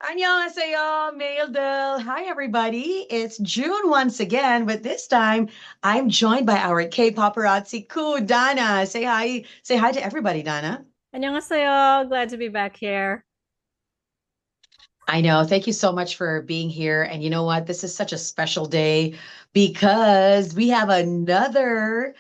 Annyeonghaseyo, Maildel. Hi, everybody. It's June once again, but this time I'm joined by our K-paparazzi crew, Dana. Say hi. Say hi to everybody, Dana. 안녕하세요. Glad to be back here. I know. Thank you so much for being here. And you know what? This is such a special day because we have another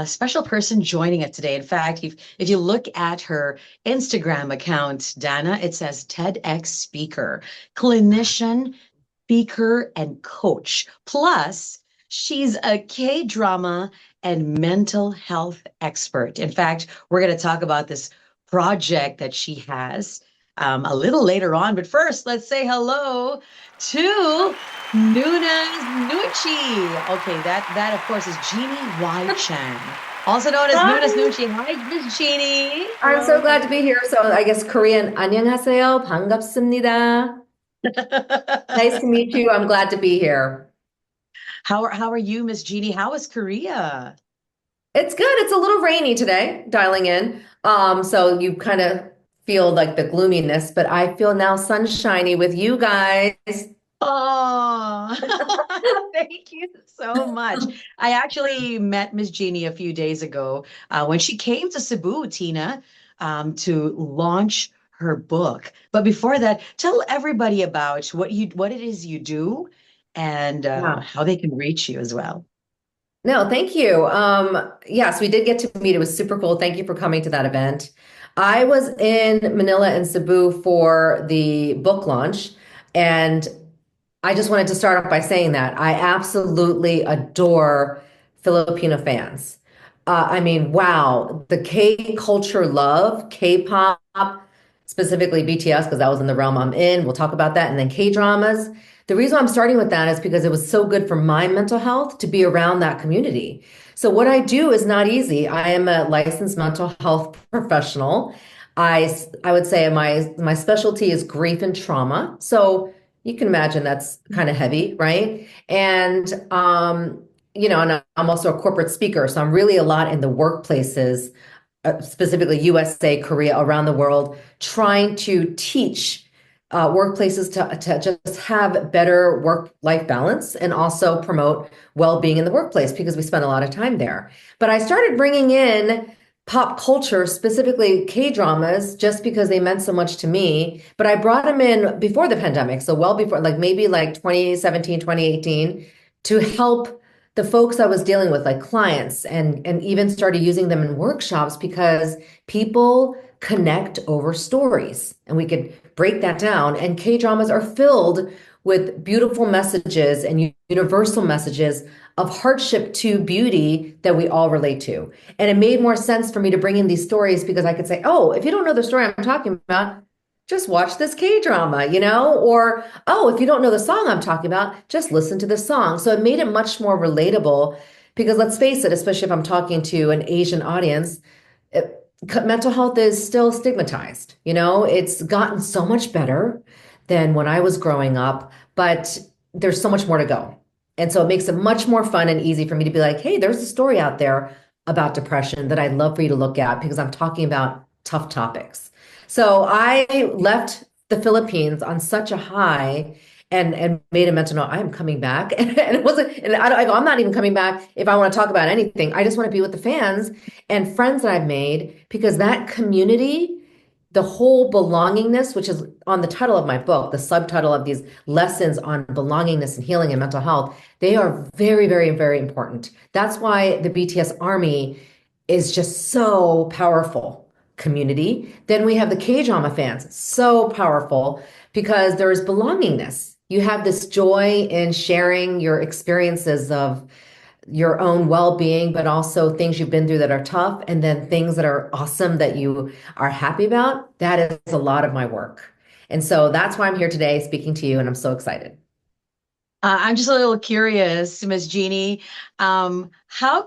special person joining us today. In fact, if you look at her Instagram account, Dana, it says TEDx speaker, clinician, speaker, and coach. Plus, she's a K-drama and mental health expert. In fact, we're going to talk about this project that she has a little later on. But first, let's say hello to Noona's Noochie. Okay, that of course is Jeanie Y. Chang, also known as Noona's Hi. Noochie. Hi, Miss Jeanie. I'm so glad to be here. So I guess Korean 안녕하세요. 반갑습니다. Nice to meet you. I'm glad to be here. How are you, Miss Jeanie? How is Korea? It's good. It's a little rainy today, dialing in. So you kind of feel like the gloominess, but I feel now sunshiny with you guys. Oh, thank you so much. I actually met Miss Jeanie a few days ago when she came to Cebu, Tina, to launch her book. But before that, tell everybody about what it is you do and Yeah. how they can reach you as well. No, thank you. Yes, we did get to meet. It was super cool. Thank you for coming to that event. I was in Manila and Cebu for the book launch, and I just wanted to start off by saying that I absolutely adore Filipino fans. I mean, wow, the K culture love, K-pop, specifically BTS, because that was in the realm I'm in. We'll talk about that. And then K-dramas. The reason I'm starting with that is because it was so good for my mental health to be around that community. So what I do is not easy. I am a licensed mental health professional. I would say my specialty is grief and trauma. So you can imagine that's kind of heavy, right? And I'm also a corporate speaker, so I'm really a lot in the workplaces, specifically USA, Korea, around the world, trying to teach workplaces to just have better work-life balance and also promote well-being in the workplace because we spend a lot of time there. But I started bringing in pop culture, specifically K-dramas, just because they meant so much to me. But I brought them in before the pandemic, so well before, like maybe like 2017, 2018, to help the folks I was dealing with, like clients, and even started using them in workshops because people connect over stories. And we could break that down. And K-dramas are filled with beautiful messages and universal messages of hardship to beauty that we all relate to. And it made more sense for me to bring in these stories because I could say, oh, if you don't know the story I'm talking about, just watch this K-drama, Or, oh, if you don't know the song I'm talking about, just listen to the song. So it made it much more relatable because let's face it, especially if I'm talking to an Asian audience, mental health is still stigmatized. It's gotten so much better than when I was growing up, but there's so much more to go. And so it makes it much more fun and easy for me to be like, hey, there's a story out there about depression that I'd love for you to look at because I'm talking about tough topics. So I left the Philippines on such a high and made a mental note, I am coming back. And it wasn't, and I go, I'm not even coming back if I want to talk about anything. I just want to be with the fans and friends that I've made because that community, the whole belongingness, which is on the title of my book, the subtitle of these lessons on belongingness and healing and mental health, they are very, very, very important. That's why the BTS Army is just so powerful community. Then we have the K-drama fans, so powerful because there is belongingness. You have this joy in sharing your experiences of your own well-being, but also things you've been through that are tough, and then things that are awesome that you are happy about. That is a lot of my work. And so that's why I'm here today speaking to you, and I'm so excited. I'm just a little curious, Miss Jeanie. How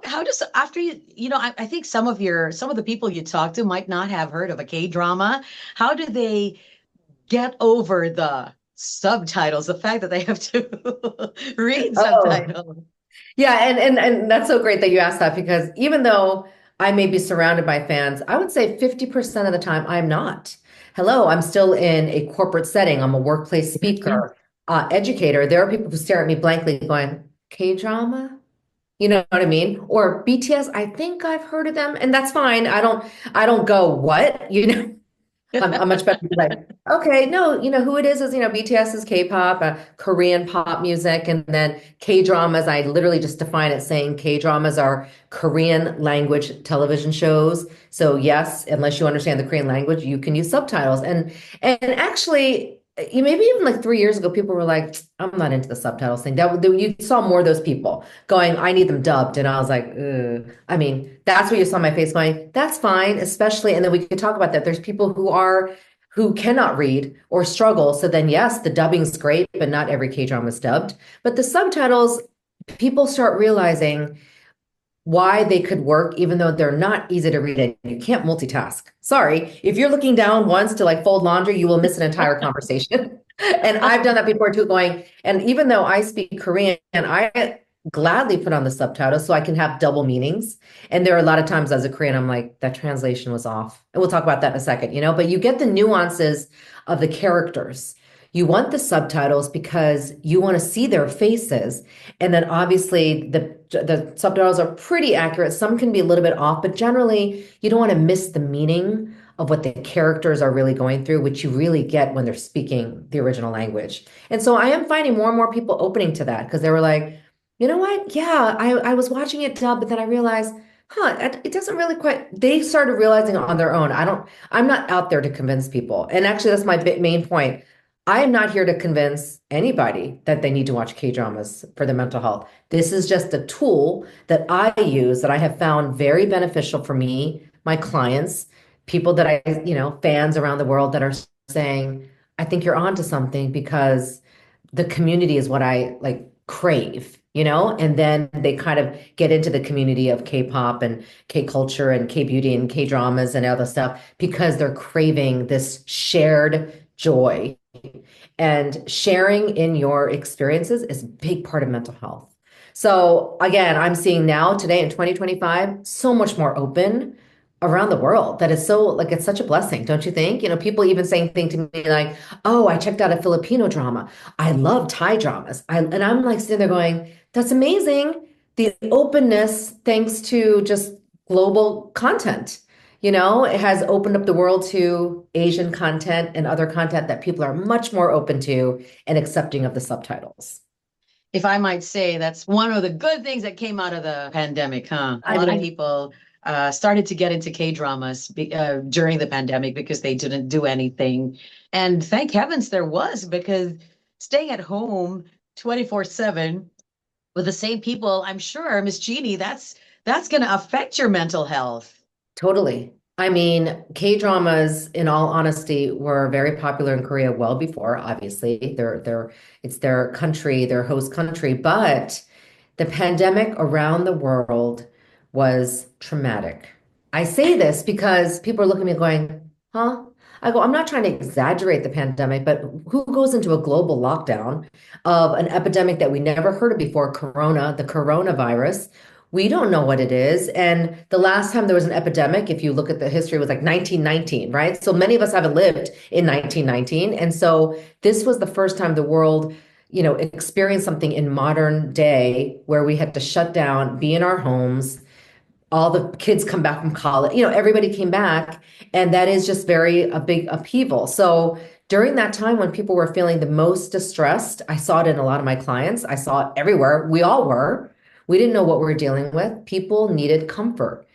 does after I think some of the people you talk to might not have heard of a K-drama. How do they get over the subtitles, the fact that they have to read Oh, subtitles? yeah, and that's so great that you asked that because even though I may be surrounded by fans, I would say 50% of the time I'm not. Hello, I'm still in a corporate setting. I'm a workplace Mhm. speaker, educator. There are people who stare at me blankly going, K-drama? You know what I mean? Or BTS, I think I've heard of them, and that's fine. I don't go, what? I'm much better to be like, okay, no, who it is, BTS is K-pop, Korean pop music, and then K-dramas, I literally just define it saying K-dramas are Korean language television shows. So yes, unless you understand the Korean language, you can use subtitles. And actually, you maybe even like 3 years ago, people were like, I'm not into the subtitles thing. You saw more of those people going, I need them dubbed. And I was like, ugh. I mean, that's what you saw my face going, that's fine, especially, and then we could talk about that. There's people who cannot read or struggle. So then yes, the dubbing's great, but not every K-drama is dubbed. But the subtitles, people start realizing why they could work, even though they're not easy to read and you can't multitask. Sorry, if you're looking down once to like fold laundry, you will miss an entire conversation. And I've done that before too, going, and even though I speak Korean, I gladly put on the subtitles so I can have double meanings. And there are a lot of times as a Korean, I'm like, that translation was off. And we'll talk about that in a second, but you get the nuances of the characters. You want the subtitles because you want to see their faces. And then obviously the subtitles are pretty accurate. Some can be a little bit off, but generally you don't want to miss the meaning of what the characters are really going through, which you really get when they're speaking the original language. And so I am finding more and more people opening to that because they were like, you know what? Yeah, I was watching it dub, but then I realized, it doesn't really quite, they started realizing on their own. I'm not out there to convince people. And actually, that's my main point. I am not here to convince anybody that they need to watch K-dramas for their mental health. This is just a tool that I use that I have found very beneficial for me, my clients, people that fans around the world that are saying, I think you're onto something because the community is what I like crave. And then they kind of get into the community of K-pop and K-culture and K-beauty and K-dramas and other stuff because they're craving this shared joy. And sharing in your experiences is a big part of mental health. So again, I'm seeing now today in 2025, so much more open around the world that is so like it's such a blessing, don't you think? People even saying things to me like, "Oh, I checked out a Filipino drama. I love Thai dramas." And I'm like sitting there going, "That's amazing." The openness, thanks to just global content. It has opened up the world to Asian content and other content that people are much more open to and accepting of the subtitles. If I might say, that's one of the good things that came out of the pandemic, huh? A I lot of mean, people started to get into K-dramas during the pandemic because they didn't do anything. And thank heavens there was, because staying at home 24/7 with the same people, I'm sure, Miss Jeannie, that's going to affect your mental health. totally. I mean, K-dramas, in all honesty, were very popular in Korea well before, obviously. It's their country, their host country, but the pandemic around the world was traumatic. I say this because people are looking at me going, huh? I go, I'm not trying to exaggerate the pandemic, but who goes into a global lockdown of an epidemic that we never heard of before, the coronavirus? We don't know what it is. And the last time there was an epidemic, if you look at the history, was like 1919, right? So many of us haven't lived in 1919. And so this was the first time the world experienced something in modern day where we had to shut down, be in our homes. All the kids come back from college, everybody came back. And that is just a big upheaval. So during that time when people were feeling the most distressed, I saw it in a lot of my clients. I saw it everywhere. We all were. We didn't know what we were dealing with. People needed comfort.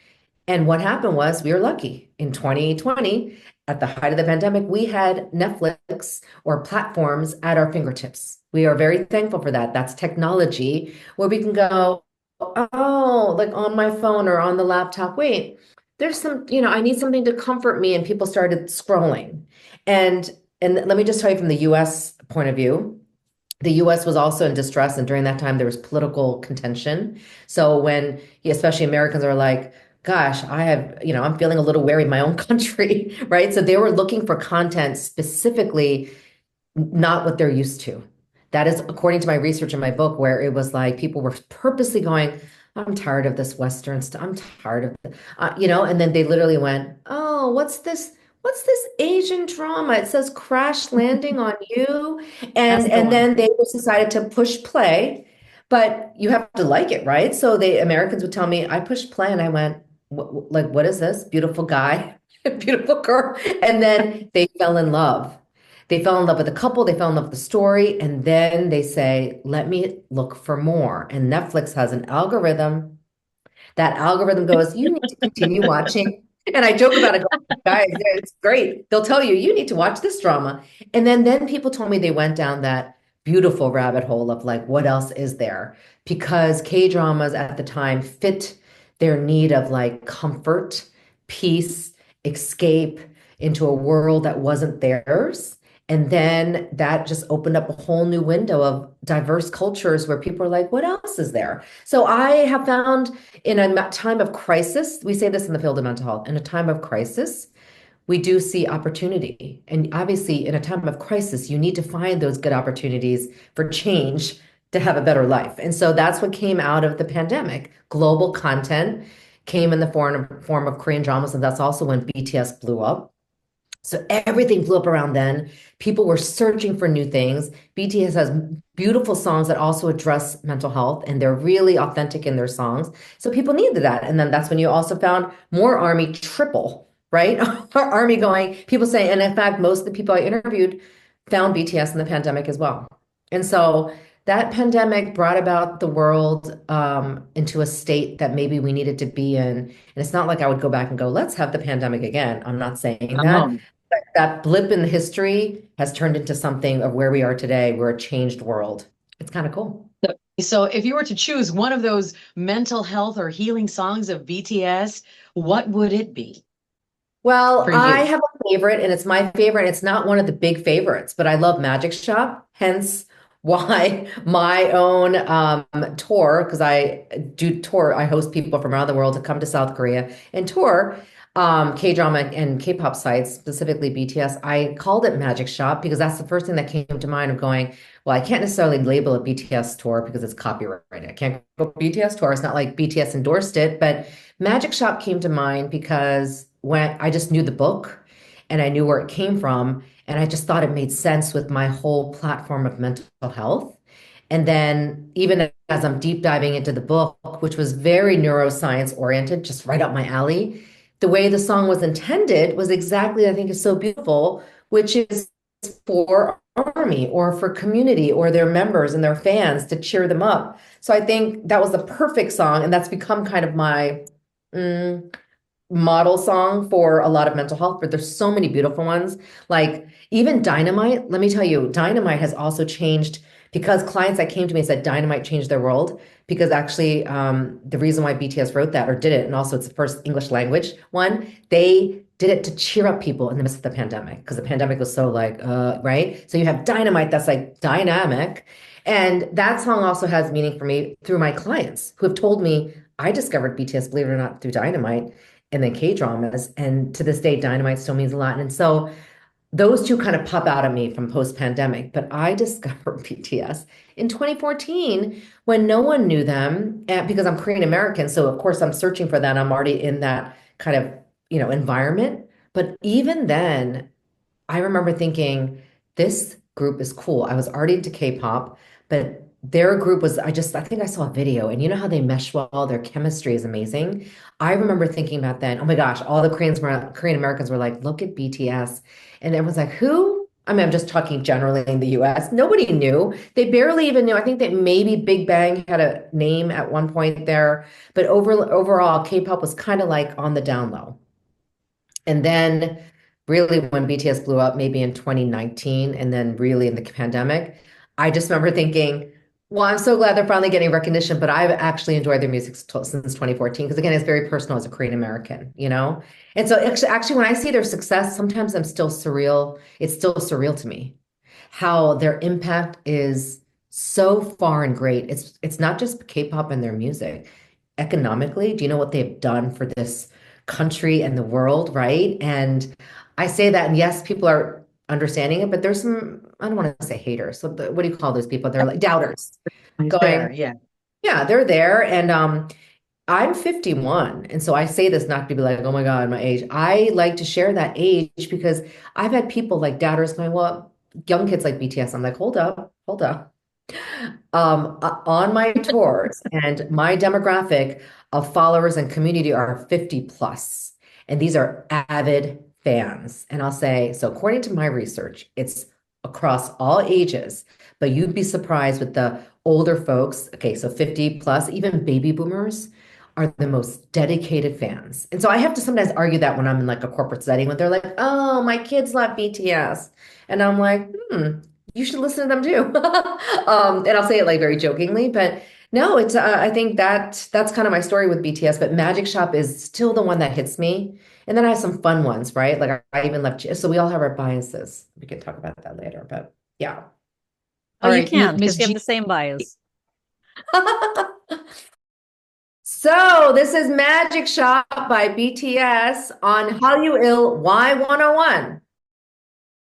And what happened was we were lucky. In 2020, at the height of the pandemic, we had Netflix or platforms at our fingertips. We are very thankful for that. That's technology where we can go, oh, like on my phone or on the laptop. Wait, there's I need something to comfort me. And people started scrolling. And and let me just tell you from the US point of view, the US was also in distress, and during that time there was political contention. So when especially Americans are like, gosh, I'm feeling a little wary of my own country, right? So they were looking for content specifically not what they're used to. That is according to my research in my book, where it was like people were purposely going, I'm tired of this Western stuff. I'm tired of and then they literally went, oh, what's this? what's this Asian drama? It says Crash Landing on You. That's the And one. then they just decided to push play, but you have to like it, right? So the Americans would tell me, I pushed play and I went, like, what is this? Beautiful guy, beautiful girl. And then they fell in love. They fell in love with the couple, they fell in love with the story, and then they say, let me look for more. And Netflix has an algorithm. That algorithm goes, you need to continue watching. And I joke about it, going, guys, it's great. They'll tell you, you need to watch this drama. And then people told me they went down that beautiful rabbit hole of like, what else is there? Because K-dramas at the time fit their need of like comfort, peace, escape into a world that wasn't theirs. And then that just opened up a whole new window of diverse cultures where people are like, what else is there? So I have found in a time of crisis, we say this in the field of mental health, in a time of crisis, we do see opportunity. And obviously, in a time of crisis, you need to find those good opportunities for change to have a better life. And so that's what came out of the pandemic. Global content came in the form of Korean dramas, and that's also when BTS blew up. So everything blew up around then. People were searching for new things. BTS has beautiful songs that also address mental health, and they're really authentic in their songs. So people needed that. And then that's when you also found more Army triple, right? Army going, people saying, and in fact, most of the people I interviewed found BTS in the pandemic as well. And so that pandemic brought about the world into a state that maybe we needed to be in. And it's not like I would go back and go, let's have the pandemic again. I'm not saying that Oh. that blip in history has turned into something of where we are today. We're a changed world. It's kind of cool. So if you were to choose one of those mental health or healing songs of BTS, what would it be Well, for I you? have a favorite, and it's my favorite. It's not one of the big favorites, but I love Magic Shop, hence why my own tour, because I do tour, I host people from around the world to come to South Korea and tour K-drama and K-pop sites, specifically BTS. I called it Magic Shop because that's the first thing that came to mind of going, well, I can't necessarily label it BTS tour because it's copyrighted. I can't go BTS tour. It's not like BTS endorsed it, but Magic Shop came to mind because when I just knew the book and I knew where it came from, and I just thought it made sense with my whole platform of mental health. And then even as I'm deep diving into the book, which was very neuroscience oriented, just right up my alley, the way the song was intended was exactly, I think, is so beautiful, which is for army or for community or their members and their fans to cheer them up. So I think that was the perfect song, and that's become kind of my mm, model song for a lot of mental health, but there's so many beautiful ones. Like even Dynamite, let me tell you, Dynamite has also changed because clients that came to me said Dynamite changed their world. Because actually, the reason why BTS wrote that or did it, and also it's the first English language one, they did it to cheer up people in the midst of the pandemic because the pandemic was so like, right? So you have Dynamite that's like dynamic. And that song also has meaning for me through my clients who have told me, I discovered BTS, believe it or not, through Dynamite and then K-dramas. And to this day, Dynamite still means a lot. And so those two kind of pop out at me from post-pandemic. But I discovered BTS in 2014 when no one knew them because I'm Korean American. So of course I'm searching for that. I'm already in that kind of, environment. But even then, I remember thinking, this group is cool. I was already into K-pop, but their group was, I think I saw a video and you know how they mesh well, their chemistry is amazing. I remember thinking about then, oh my gosh, all the Korean Americans were like, look at BTS. And everyone's like, who? I mean, I'm just talking generally in the US. Nobody knew. They barely even knew. I think that maybe Big Bang had a name at one point there, but overall, K-pop was kind of like on the down low. And then really when BTS blew up, maybe in 2019, and then really in the pandemic, I just remember thinking, well, I'm so glad they're finally getting recognition, but I've actually enjoyed their music since 2014 because again, it's very personal as a Korean American. And so actually when I see their success, sometimes I'm still surreal. It's still surreal to me how their impact is so far and great. It's not just K-pop and their music. Economically, do you know what they've done for this country and the world, right? And I say that, and yes, people are understanding it, but there's some, I don't want to say haters. So what do you call those people? They're like doubters He's there, going, yeah. yeah, they're there. And I'm 51. And so I say this not to be like, oh my God, my age. I like to share that age because I've had people like doubters going, well, young kids like BTS. I'm like, hold up, hold up. On my tours, and my demographic of followers and community are 50 plus, and these are avid fans. And I'll say, so according to my research, it's across all ages, but you'd be surprised with the older folks. Okay, so 50 plus, even baby boomers are the most dedicated fans. And so I have to sometimes argue that when I'm in like a corporate setting, when they're like, oh, my kids love BTS. And I'm like, you should listen to them too. And I'll say it like very jokingly, but no, it's I think that's kind of my story with BTS, but Magic Shop is still the one that hits me. And then I have some fun ones, right? Like I even left, so we all have our biases. We can talk about that later, but yeah. Oh, All you right, can't Miss because you have G. the same bias. So this is Magic Shop by BTS on Hallyu Il Y101.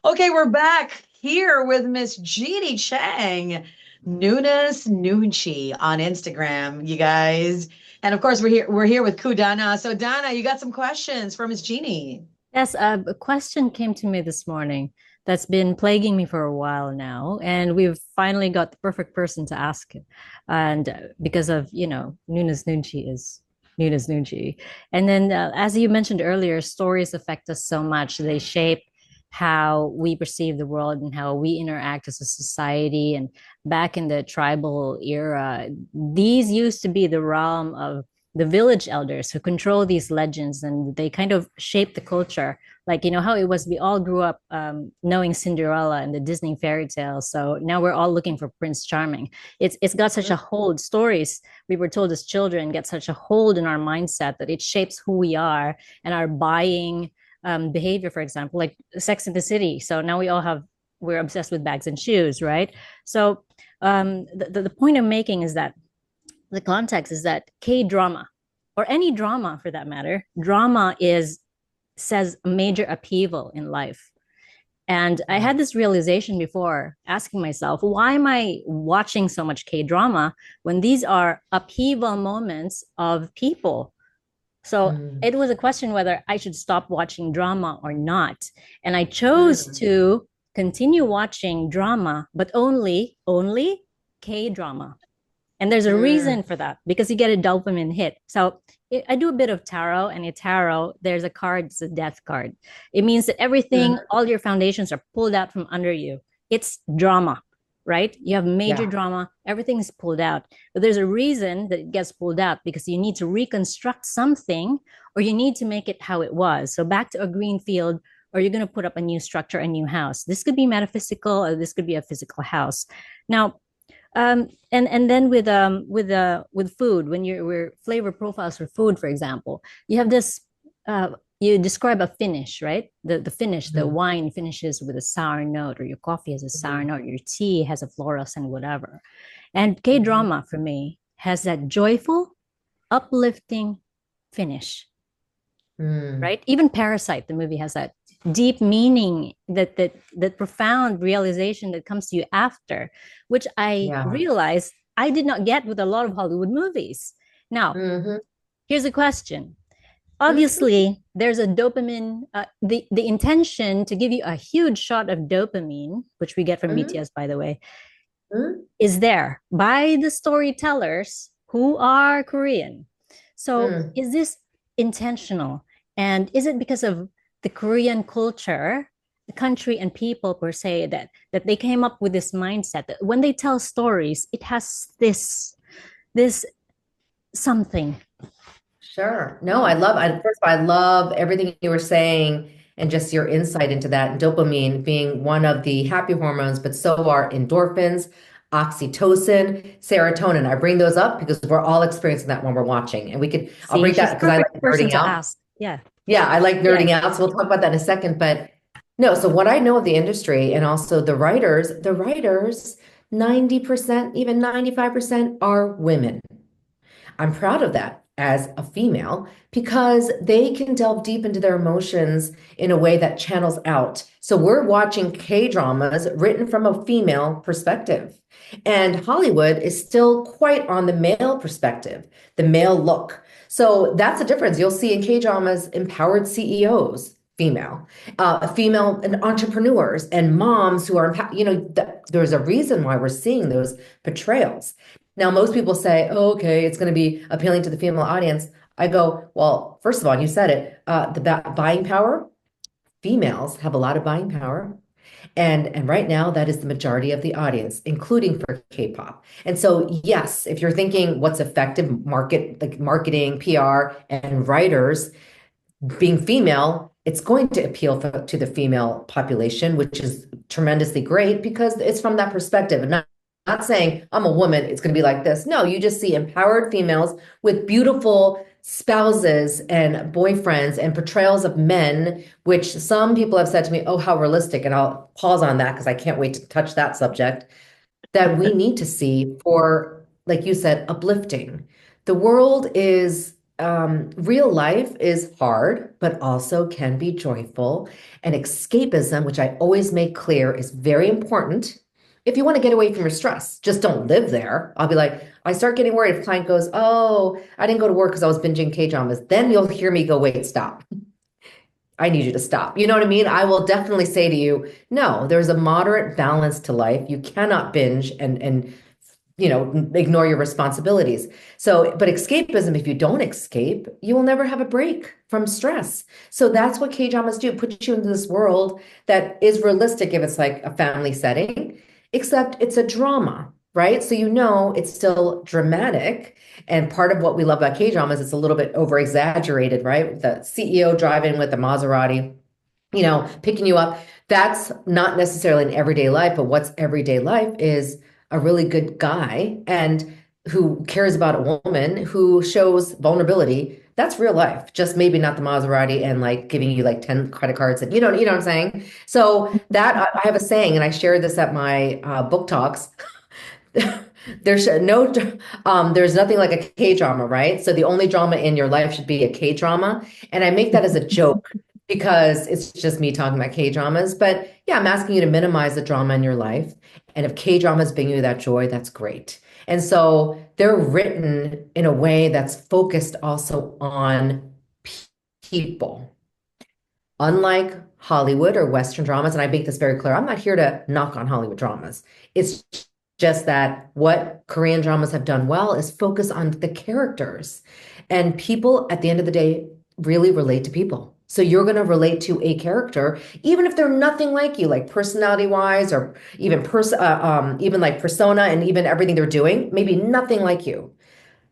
Okay, we're back here with Miss Jeanie Chang, Noona's Noonchi on Instagram, you guys. And of course, we're here with Kudana. So Dana, you got some questions for Miss Jeanie. Yes, a question came to me this morning that's been plaguing me for a while now, and we've finally got the perfect person to ask it. And because of, Nuna's Nunchi is Nuna's Nunchi. And then, as you mentioned earlier, stories affect us so much. They shape how we perceive the world and how we interact as a society. And back in the tribal era, these used to be the realm of the village elders who control these legends, and they kind of shape the culture. Like, how it was, we all grew up knowing Cinderella and the Disney fairy tales. So now we're all looking for Prince Charming. It's got such a hold. Stories we were told as children get such a hold in our mindset that it shapes who we are and our buying behavior, for example, like Sex in the City. So now we're obsessed with bags and shoes, right? So the point I'm making is that the context is that K drama, or any drama for that matter, drama is says a major upheaval in life. And I had this realization before, asking myself, why am I watching so much K drama when these are upheaval moments of people? So Mm, it was a question whether I should stop watching drama or not. And I chose mm, to continue watching drama, but only K drama. And there's a reason mm, for that because you get a dopamine hit. So I do a bit of tarot, and in tarot, there's a card, it's a death card. It means that everything, mm. all your foundations are pulled out from under you. It's drama, right? You have major Yeah. drama, everything is pulled out. But there's a reason that it gets pulled out because you need to reconstruct something, or you need to make it how it was. So back to a green field, or you're going to put up a new structure, a new house. This could be metaphysical, or this could be a physical house. Now, and then with food, when we're flavor profiles for food, for example, you have this you describe a finish, right? The finish, the Mhm, wine finishes with a sour note, or your coffee has a sour mhm, note, your tea has a floral scent, whatever. And K mhm, drama for me has that joyful, uplifting finish, mm. right? Even Parasite, the movie, has that deep meaning, that profound realization that comes to you after, which I Yeah. realized I did not get with a lot of Hollywood movies. Now, Hmm. here's a question. Hmm. Obviously, there's a dopamine, the intention to give you a huge shot of dopamine, which we get from Hmm. BTS, by the way, Hmm. is there by the storytellers who are Korean. So Hmm. is this intentional? And is it because of the Korean culture, the country and people per se, that they came up with this mindset that when they tell stories, it has this something. Sure. No, first of all, I love everything you were saying and just your insight into that. Dopamine being one of the happy hormones, but so are endorphins, oxytocin, serotonin. I bring those up because we're all experiencing that when we're watching. And I'll See, bring she's that a because I perfect like person nerding to out. ask. Yeah. Yeah, I like nerding Yes. out. So we'll talk about that in a second. But no, so what I know of the industry and also the writers, 90%, even 95% are women. I'm proud of that as a female because they can delve deep into their emotions in a way that channels out. So we're watching K-dramas written from a female perspective. And Hollywood is still quite on the male perspective, the male look. So that's the difference. You'll see in K-dramas empowered CEOs, female and entrepreneurs and moms who are, there's a reason why we're seeing those portrayals. Now, most people say, oh, okay, it's going to be appealing to the female audience. I go, well, first of all, you said it, the buying power, females have a lot of buying power. And right now, that is the majority of the audience, including for K-pop. And so, yes, if you're thinking what's effective like marketing, PR, and writers, being female, it's going to appeal to the female population, which is tremendously great because it's from that perspective. And not saying I'm a woman, it's going to be like this. No, you just see empowered females with beautiful spouses and boyfriends and portrayals of men, which some people have said to me, oh, how realistic. And I'll pause on that because I can't wait to touch that subject that we need to see for, like you said, uplifting. The world is, real life is hard, but also can be joyful. And escapism, which I always make clear, is very important. If you want to get away from your stress, just don't live there. I'll be like, I start getting worried if a client goes, oh, I didn't go to work because I was binging K-dramas. Then you'll hear me go, wait, stop. I need you to stop. You know what I mean? I will definitely say to you, no, there's a moderate balance to life. You cannot binge and ignore your responsibilities. So, but escapism, if you don't escape, you will never have a break from stress. So that's what K-dramas do, put you into this world that is realistic if it's like a family setting, except it's a drama, right? So it's still dramatic. And part of what we love about K-dramas is it's a little bit over exaggerated, right? The CEO driving with the Maserati, picking you up. That's not necessarily in everyday life, but what's everyday life is a really good guy and who cares about a woman who shows vulnerability. That's real life, just maybe not the Maserati and like giving you like 10 credit cards and you know what I'm saying? So that I have a saying, and I share this at my book talks. There's there's nothing like a K-drama, right? So the only drama in your life should be a K-drama. And I make that as a joke because it's just me talking about K-dramas. But yeah, I'm asking you to minimize the drama in your life. And if K-dramas bring you that joy, that's great. And so they're written in a way that's focused also on people. Unlike Hollywood or Western dramas, and I make this very clear, I'm not here to knock on Hollywood dramas. It's just that what Korean dramas have done well is focus on the characters. And people, at the end of the day, really relate to people. So you're going to relate to a character, even if they're nothing like you, like personality-wise, or even like persona and even everything they're doing, maybe nothing like you.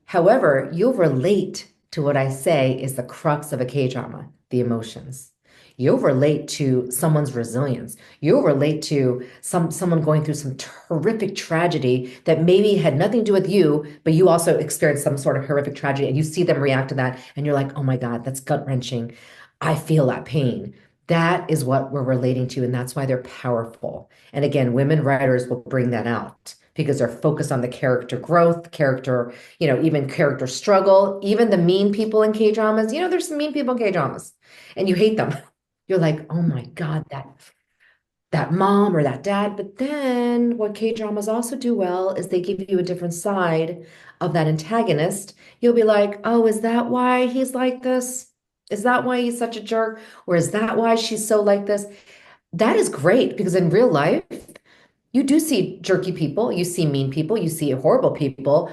However, you'll relate to what I say is the crux of a K-drama, the emotions. You'll relate to someone's resilience. You'll relate to someone going through some horrific tragedy that maybe had nothing to do with you, but you also experienced some sort of horrific tragedy and you see them react to that and you're like, oh my God, that's gut-wrenching. I feel that pain. That is what we're relating to, and that's why they're powerful. And again, women writers will bring that out because they're focused on the character growth, even character struggle, even the mean people in K-dramas. There's some mean people in K-dramas and you hate them. You're like, oh my God, that mom or that dad. But then what K-dramas also do well is they give you a different side of that antagonist. You'll be like, oh, is that why he's like this? Is that why he's such a jerk? Or is that why she's so like this? That is great because in real life, you do see jerky people, you see mean people, you see horrible people,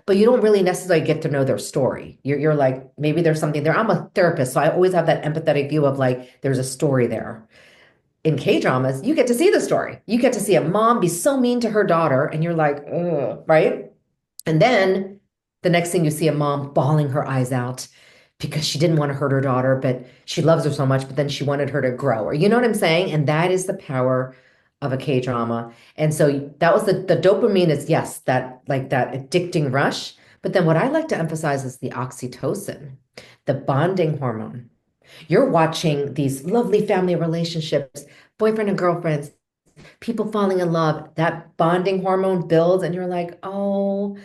but you don't really necessarily get to know their story. You're like, maybe there's something there. I'm a therapist, so I always have that empathetic view of like, there's a story there. In K-dramas, you get to see the story. You get to see a mom be so mean to her daughter, and you're like, ugh, right? And then the next thing you see a mom bawling her eyes out because she didn't want to hurt her daughter, but she loves her so much, but then she wanted her to grow. Or you know what I'm saying? And that is the power of a K-drama. And so that was the dopamine is yes, that like that addicting rush. But then what I like to emphasize is the oxytocin, the bonding hormone. You're watching these lovely family relationships, boyfriend and girlfriends, people falling in love. That bonding hormone builds, and you're like, oh,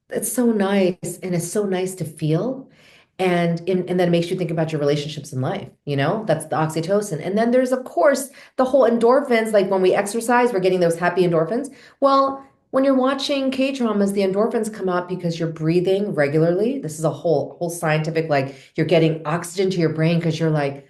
it's so nice. And it's so nice to feel. And then it makes you think about your relationships in life, that's the oxytocin. And then there's, of course, the whole endorphins. Like when we exercise, we're getting those happy endorphins. Well, When you're watching K-dramas, the endorphins come out because you're breathing regularly. This is a whole scientific, like you're getting oxygen to your brain because you're like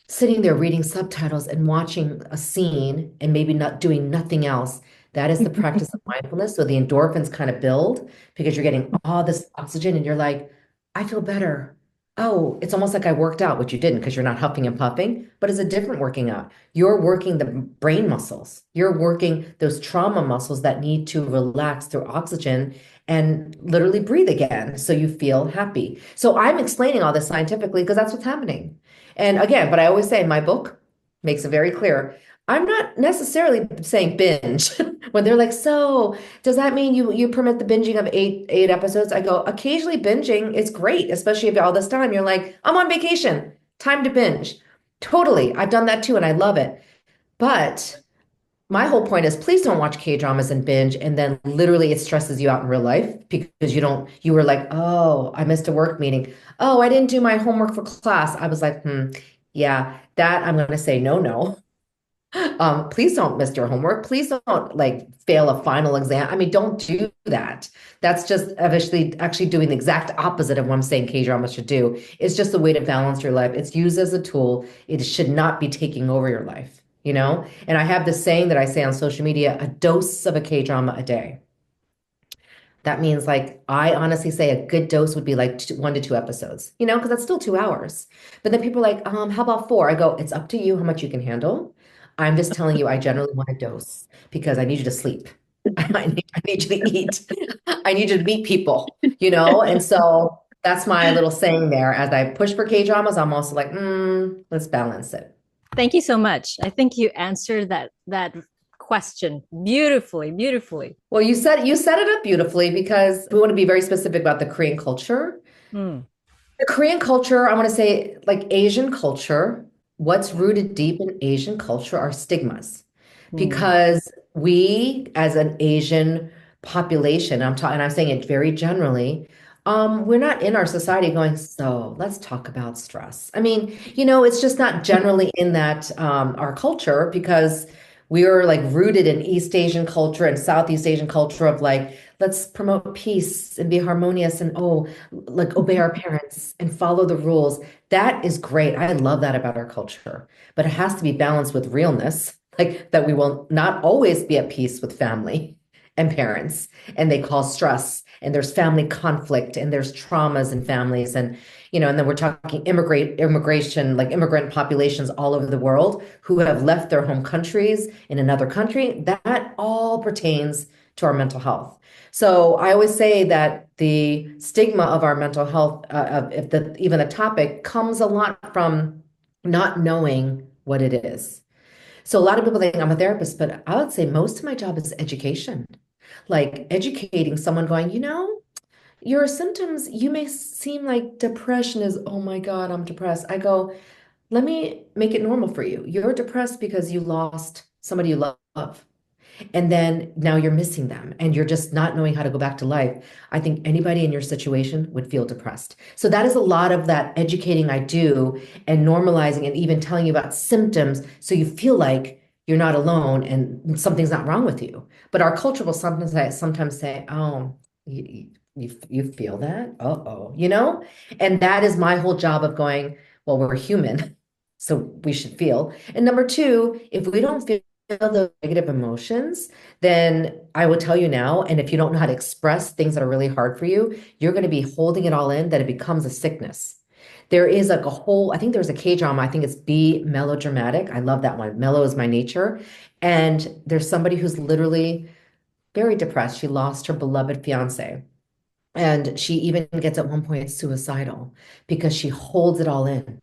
sitting there reading subtitles and watching a scene and maybe not doing nothing else. That is the practice of mindfulness. So the endorphins kind of build because you're getting all this oxygen and you're like, I feel better. Oh, it's almost like I worked out, which you didn't because you're not huffing and puffing, but it's a different working out. You're working the brain muscles. You're working those trauma muscles that need to relax through oxygen and literally breathe again so you feel happy. So I'm explaining all this scientifically because that's what's happening. And again, but I always say my book makes it very clear. I'm not necessarily saying binge when they're like, so does that mean you permit the binging of eight episodes? I go, occasionally binging is great, especially if all this time you're like, I'm on vacation, time to binge. Totally. I've done that too, and I love it. But my whole point is please don't watch K-dramas and binge and then literally it stresses you out in real life because you were like, oh, I missed a work meeting. Oh, I didn't do my homework for class. I was like, yeah, that I'm gonna say no, no. Please don't miss your homework. Please don't like fail a final exam. I mean, don't do that. That's just obviously actually doing the exact opposite of what I'm saying K-drama should do. It's just a way to balance your life. It's used as a tool. It should not be taking over your life, you know? And I have this saying that I say on social media, a dose of a K-drama a day. That means like I honestly say a good dose would be like 1 to 2 episodes, you know, because that's still 2 hours. But then people are like, how about four? I go, it's up to you how much you can handle. I'm just telling you, I generally want a dose because I need you to sleep. I need you to eat. I need you to meet people, you know? And so that's my little saying there. As I push for K-dramas, I'm also like, let's balance it. Thank you so much. I think you answered that question beautifully, beautifully. Well, you set it up beautifully because we want to be very specific about the Korean culture. Mm. The Korean culture, I want to say like Asian culture, what's rooted deep in Asian culture are stigmas. Mm. Because we, as an Asian population, I'm talking, and I'm saying it very generally, we're not in our society going, so let's talk about stress. I mean, it's just not generally in that our culture because we are like rooted in East Asian culture and Southeast Asian culture of like, let's promote peace and be harmonious and like obey our parents and follow the rules. That is great. I love that about our culture, but it has to be balanced with realness, like that we will not always be at peace with family and parents, and they cause stress, and there's family conflict, and there's traumas in families, and then we're talking immigration, like immigrant populations all over the world who have left their home countries in another country. That all pertains to our mental health. So I always say that the stigma of our mental health, of if the even the topic, comes a lot from not knowing what it is. So a lot of people think I'm a therapist, but I would say most of my job is education, like educating someone going, your symptoms, you may seem like depression is, oh my God, I'm depressed. I go, let me make it normal for you. You're depressed because you lost somebody you love. And then now you're missing them and you're just not knowing how to go back to life. I think anybody in your situation would feel depressed. So that is a lot of that educating I do and normalizing and even telling you about symptoms so you feel like you're not alone and something's not wrong with you. But our culture will sometimes say, oh, you feel that? Uh-oh, And that is my whole job of going, well, we're human, so we should feel. And number two, if we don't feel the negative emotions, then I will tell you now, and if you don't know how to express things that are really hard for you, you're going to be holding it all in, that it becomes a sickness. There is like I think there's a K-drama, I think it's Be Melodramatic. I love that one. Mellow is my nature. And there's somebody who's literally very depressed. She lost her beloved fiance. And she even gets at one point suicidal because she holds it all in.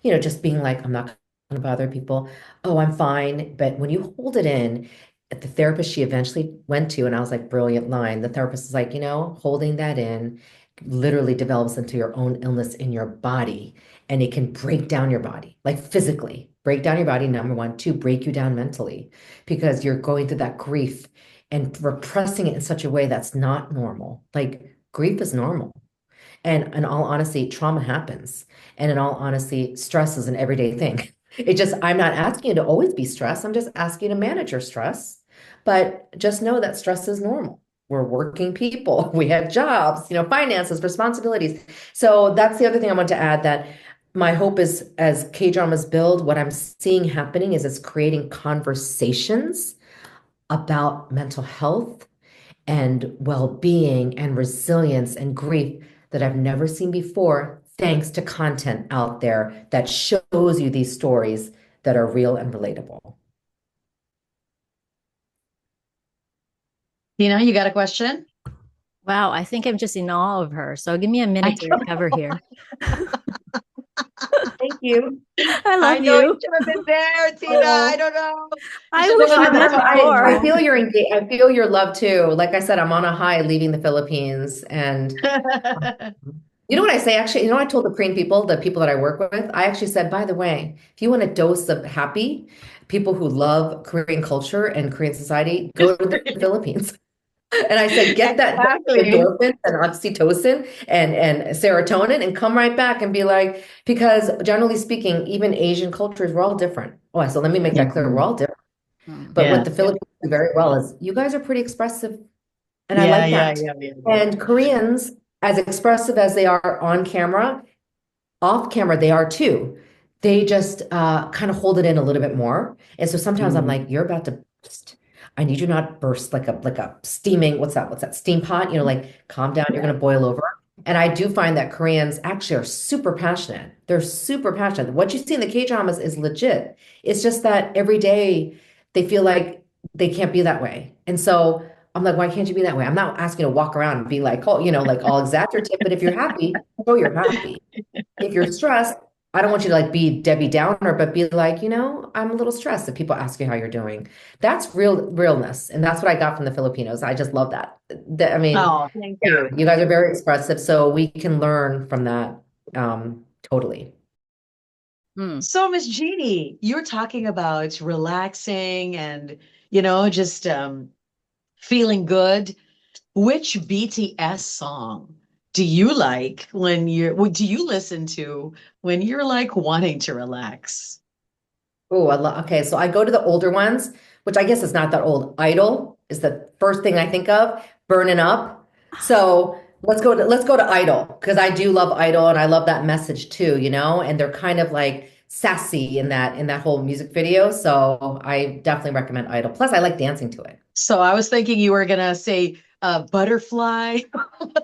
Just being like, I'm not going to bother people. Oh, I'm fine. But when you hold it in, at the therapist she eventually went to, and I was like, brilliant line. The therapist is like, holding that in literally develops into your own illness in your body, and it can break down your body, like physically break down your body, number one. Two, break you down mentally because you're going through that grief and repressing it in such a way that's not normal. Like grief is normal. And in all honesty, trauma happens. And in all honesty, stress is an everyday thing. I'm not asking you to always be stressed. I'm just asking you to manage your stress But just know that stress is normal. We're working people. We have jobs, finances, responsibilities. So that's the other thing I want to add, that my hope is as K-dramas build, what I'm seeing happening is it's creating conversations about mental health and well-being and resilience and grief that I've never seen before, thanks to content out there that shows you these stories that are real and relatable. Tina, you got a question? Wow, I think I'm just in awe of her. So give me a I minute to recover here. Thank you. I I love know you you. should have been there, Tina. I Oh. don't know. You I should wish have we had met the time, I before. feel your I feel your love too. Like I said, I'm on a high leaving the Philippines. And you know what I say? Actually, I told the Korean people, the people that I work with, I actually said, by the way, if you want a dose of happy, people who love Korean culture and Korean society, go to the Philippines. And I said, get that Exactly. endorphins and oxytocin and serotonin and come right back and be like, because generally speaking, even Asian cultures, we're all different. Oh, so let me make Yeah. that clear. We're all different. Hmm. But what Yeah. the Philippines do very well is you guys are pretty expressive. And I Yeah. like Yeah. that. Yeah. Yeah. Yeah. And Koreans, as expressive as they are on camera, off camera, they are too. They just kind of hold it in a little bit more. And so sometimes I'm Mm. like, you're about to burst. I need you not burst like a steaming, what's that? What's that? Steam pot? Like calm down, you're Yeah. gonna boil over. And I do find that Koreans actually are super passionate. They're super passionate. What you see in the K-dramas is legit. It's just that every day they feel like they can't be that way. And so I'm like, why can't you be that way? I'm not asking you to walk around and be like, oh, like all exaggerative, but if you're happy, show you're happy. If you're stressed, I don't want you to like be Debbie Downer, but be like, I'm a little stressed if people ask you how you're doing. That's realness. And that's what I got from the Filipinos. I just love that. I mean, Oh, thank yeah, you. you guys are very expressive, so we can learn from that totally. Hmm. So, Miss Jeannie, you're talking about relaxing and, just feeling good. Which BTS song do you like what do you listen to when you're like wanting to relax? Oh, I love, okay. So I go to the older ones, which I guess is not that old. Idol is the first thing I think of, burning up. So let's go to Idol because I do love Idol and I love that message too, and they're kind of like sassy in that whole music video. So I definitely recommend Idol. Plus, I like dancing to it. So I was thinking you were gonna say butterfly.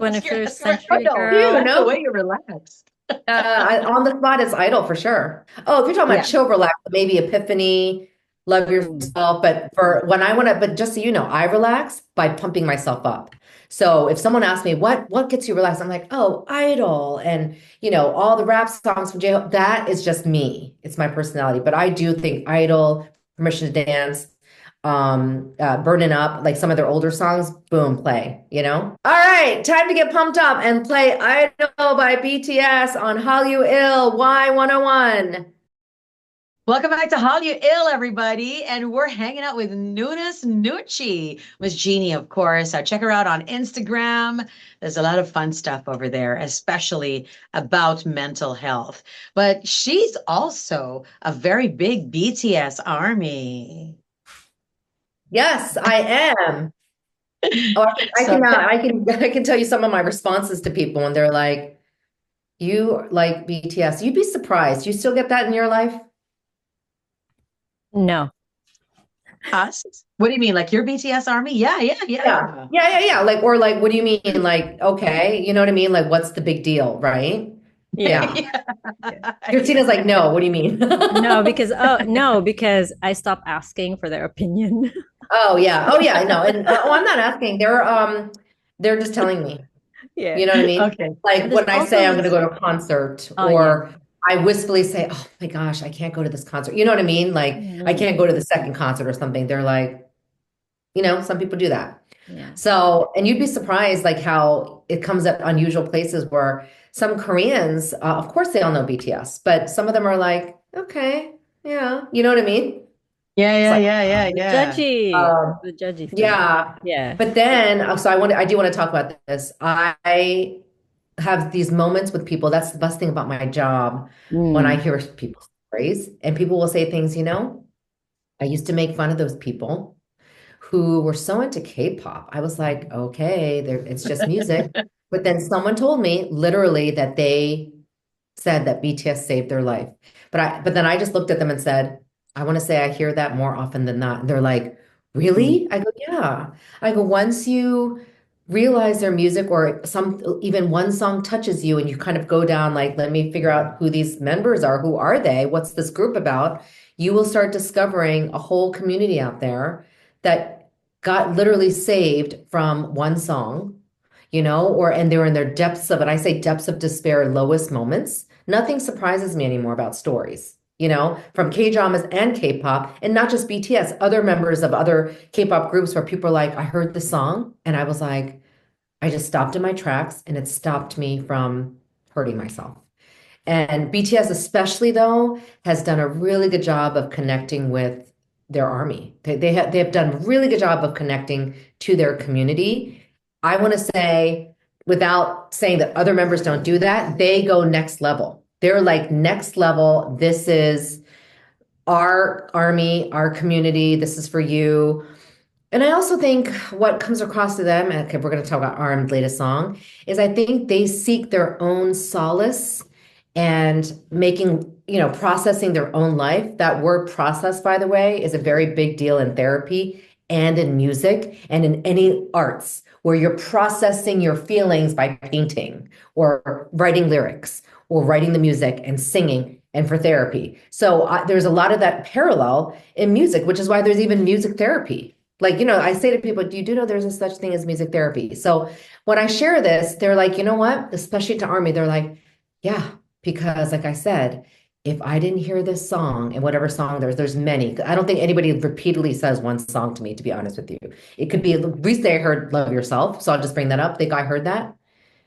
Yes, 21st or century Idol. I You girl. like the know, way you relax. on the spot is Idol for sure. Oh, if you're talking Yeah. about chill, relax, maybe Epiphany, Love Ooh. Yourself. But for when I want to, but just so you know, I relax by pumping myself up. So if someone asks me what gets you relaxed, I'm like, oh, Idol, and all the rap songs from J-Hope. That is just me. It's my personality. But I do think Idol, Permission to Dance, Burning Up, like some of their older songs, boom, play. All right, time to get pumped up and play Idol by BTS on HALLYU IL Y101. Welcome back to HALLYU IL, everybody. And we're hanging out with NOONA'S NOONCHI, Miss Jeannie, of course. Check her out on Instagram. There's a lot of fun stuff over there, especially about mental health. But she's also a very big BTS army. Yes, I am. Oh, I So can, I can tell you some of my responses to people when they're like, "You like BTS?" You'd be surprised. You still get that in your life? No. us? What do you mean? Like your BTS army? Yeah, yeah, Yeah, yeah. yeah, yeah, yeah. Like, or like, what do you mean? Like, okay, you know what I mean? Like, what's the big deal, right? Yeah. Yeah. Yeah. Yeah. Christina's like, no, what do you mean? No, because I stopped asking for their opinion. Oh yeah. Oh yeah, no. And I'm not asking. They're just telling me. Yeah. You know what I mean? Okay. Like There's when I also say I'm going to this. go to a concert Oh yeah. or I wistfully say, "Oh my gosh, I can't go to this concert." You know what I mean? Like I Mhm. can't go to the second concert or something. They're like, some people do that. Yeah. So, and you'd be surprised like how it comes at unusual places where some Koreans, of course they all know BTS, but some of them are like, okay, yeah, you know what I mean? Yeah, It's yeah, like, yeah, yeah, The yeah. judgy. um, The judgy thing. yeah. Yeah. But then, so I do want to talk about this. I have these moments with people. That's the best thing about my job when I Mm. hear people's stories and people will say things, I used to make fun of those people who were so into K-pop. I was like, okay, it's just music. But then someone told me literally that they said that BTS saved their life. But then I just looked at them and said, I want to say I hear that more often than not. And they're like, really? I go, yeah. I go, once you realize their music or even one song touches you and you kind of go down like, let me figure out who these members are. Who are they? What's this group about? You will start discovering a whole community out there that got literally saved from one song, and they're in their depths of it. I say depths of despair, lowest moments. Nothing surprises me anymore about stories, from K-dramas and K-pop, and not just BTS, other members of other K-pop groups where people are like, I heard the song and I was like, I just stopped in my tracks and it stopped me from hurting myself. And BTS especially though has done a really good job of connecting with their army. They have done a really good job of connecting to their community. I want to say, without saying that other members don't do that, they go next level. They're like next level. This is our army, our community. This is for you. And I also think what comes across to them, and okay, we're going to talk about RM's latest song, is I think they seek their own solace and processing their own life. That word process, by the way, is a very big deal in therapy and in music and in any arts where you're processing your feelings by painting or writing lyrics or writing the music and singing and for therapy. So there's a lot of that parallel in music, which is why there's even music therapy. Like, I say to people, do you know there's a such thing as music therapy? So when I share this, they're like, you know what? Especially to Army, they're like, yeah, because like I said, if I didn't hear this song and whatever song there's many. I don't think anybody repeatedly says one song to me, to be honest with you. It could be recently I heard Love Yourself. So I'll just bring that up. I think I heard that.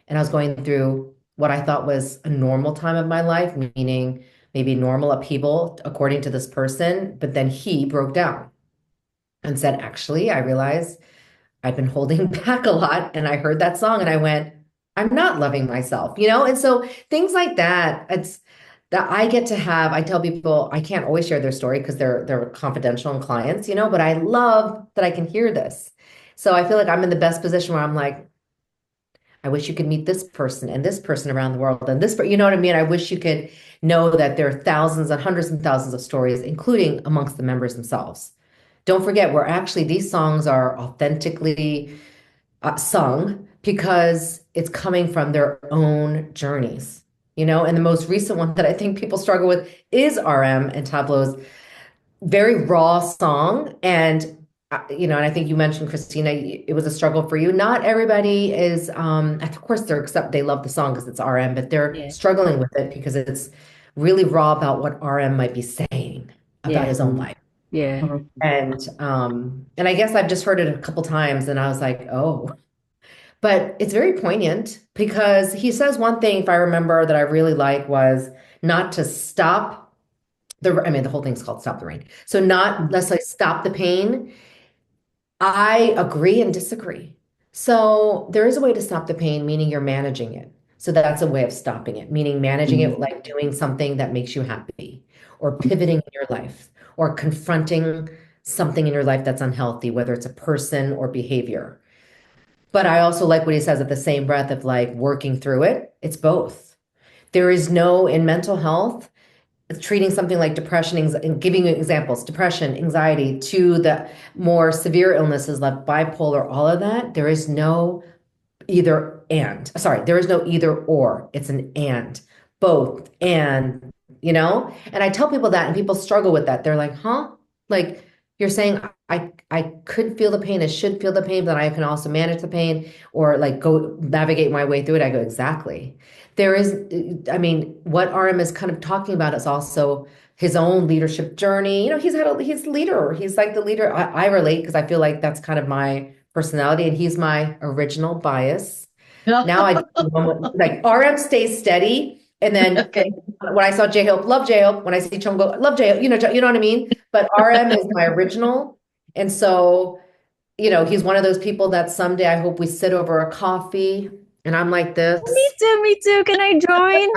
And I was going through what I thought was a normal time of my life, meaning maybe normal upheaval according to this person. But then he broke down and said, actually, I realized I've been holding back a lot. And I heard that song and I went, I'm not loving myself, And so things like that, it's that I get to have. I tell people I can't always share their story because they're confidential and clients, but I love that I can hear this. So I feel like I'm in the best position where I'm like, I wish you could meet this person and this person around the world and this, you know what I mean? I wish you could know that there are thousands and hundreds and thousands of stories, including amongst the members themselves. Don't forget, these songs are authentically sung because it's coming from their own journeys, and the most recent one that I think people struggle with is RM and Tableau's very raw song. And I think you mentioned, Christina, it was a struggle for you. Not everybody is, of course, they love the song because it's RM, but they're Yeah. struggling with it because it's really raw about what RM might be saying about Yeah. his own life. Yeah. And I guess I've just heard it a couple times and I was like, oh, but it's very poignant because he says one thing, if I remember, that I really like was not to stop the whole thing's called Stop the Rain. So not necessarily stop the pain. I agree and disagree. So there is a way to stop the pain, meaning you're managing it. So that's a way of stopping it, meaning managing it like doing something that makes you happy or pivoting in your life or confronting something in your life that's unhealthy, whether it's a person or behavior. But I also like what he says at the same breath of like working through it. It's both. There is no, in mental health, treating something like depression and giving you examples, depression, anxiety, to the more severe illnesses like bipolar, all of that, there is no there is no either or. It's an and, both, and I tell people that and people struggle with that. They're like, huh? Like you're saying I could feel the pain, I should feel the pain, but I can also manage the pain or like go navigate my way through it. I go, exactly. There is, I mean, what RM is kind of talking about is also his own leadership journey. He's leader. He's like the leader. I relate because I feel like that's kind of my personality, and he's my original bias. Now I like RM stays steady, and then Okay. when I saw J-Hope, love J-Hope. When I see Chung, go love J-Hope. You know what I mean. But RM is my original, and so he's one of those people that someday I hope we sit over a coffee, and I'm like this. Me too, me too. Can I join?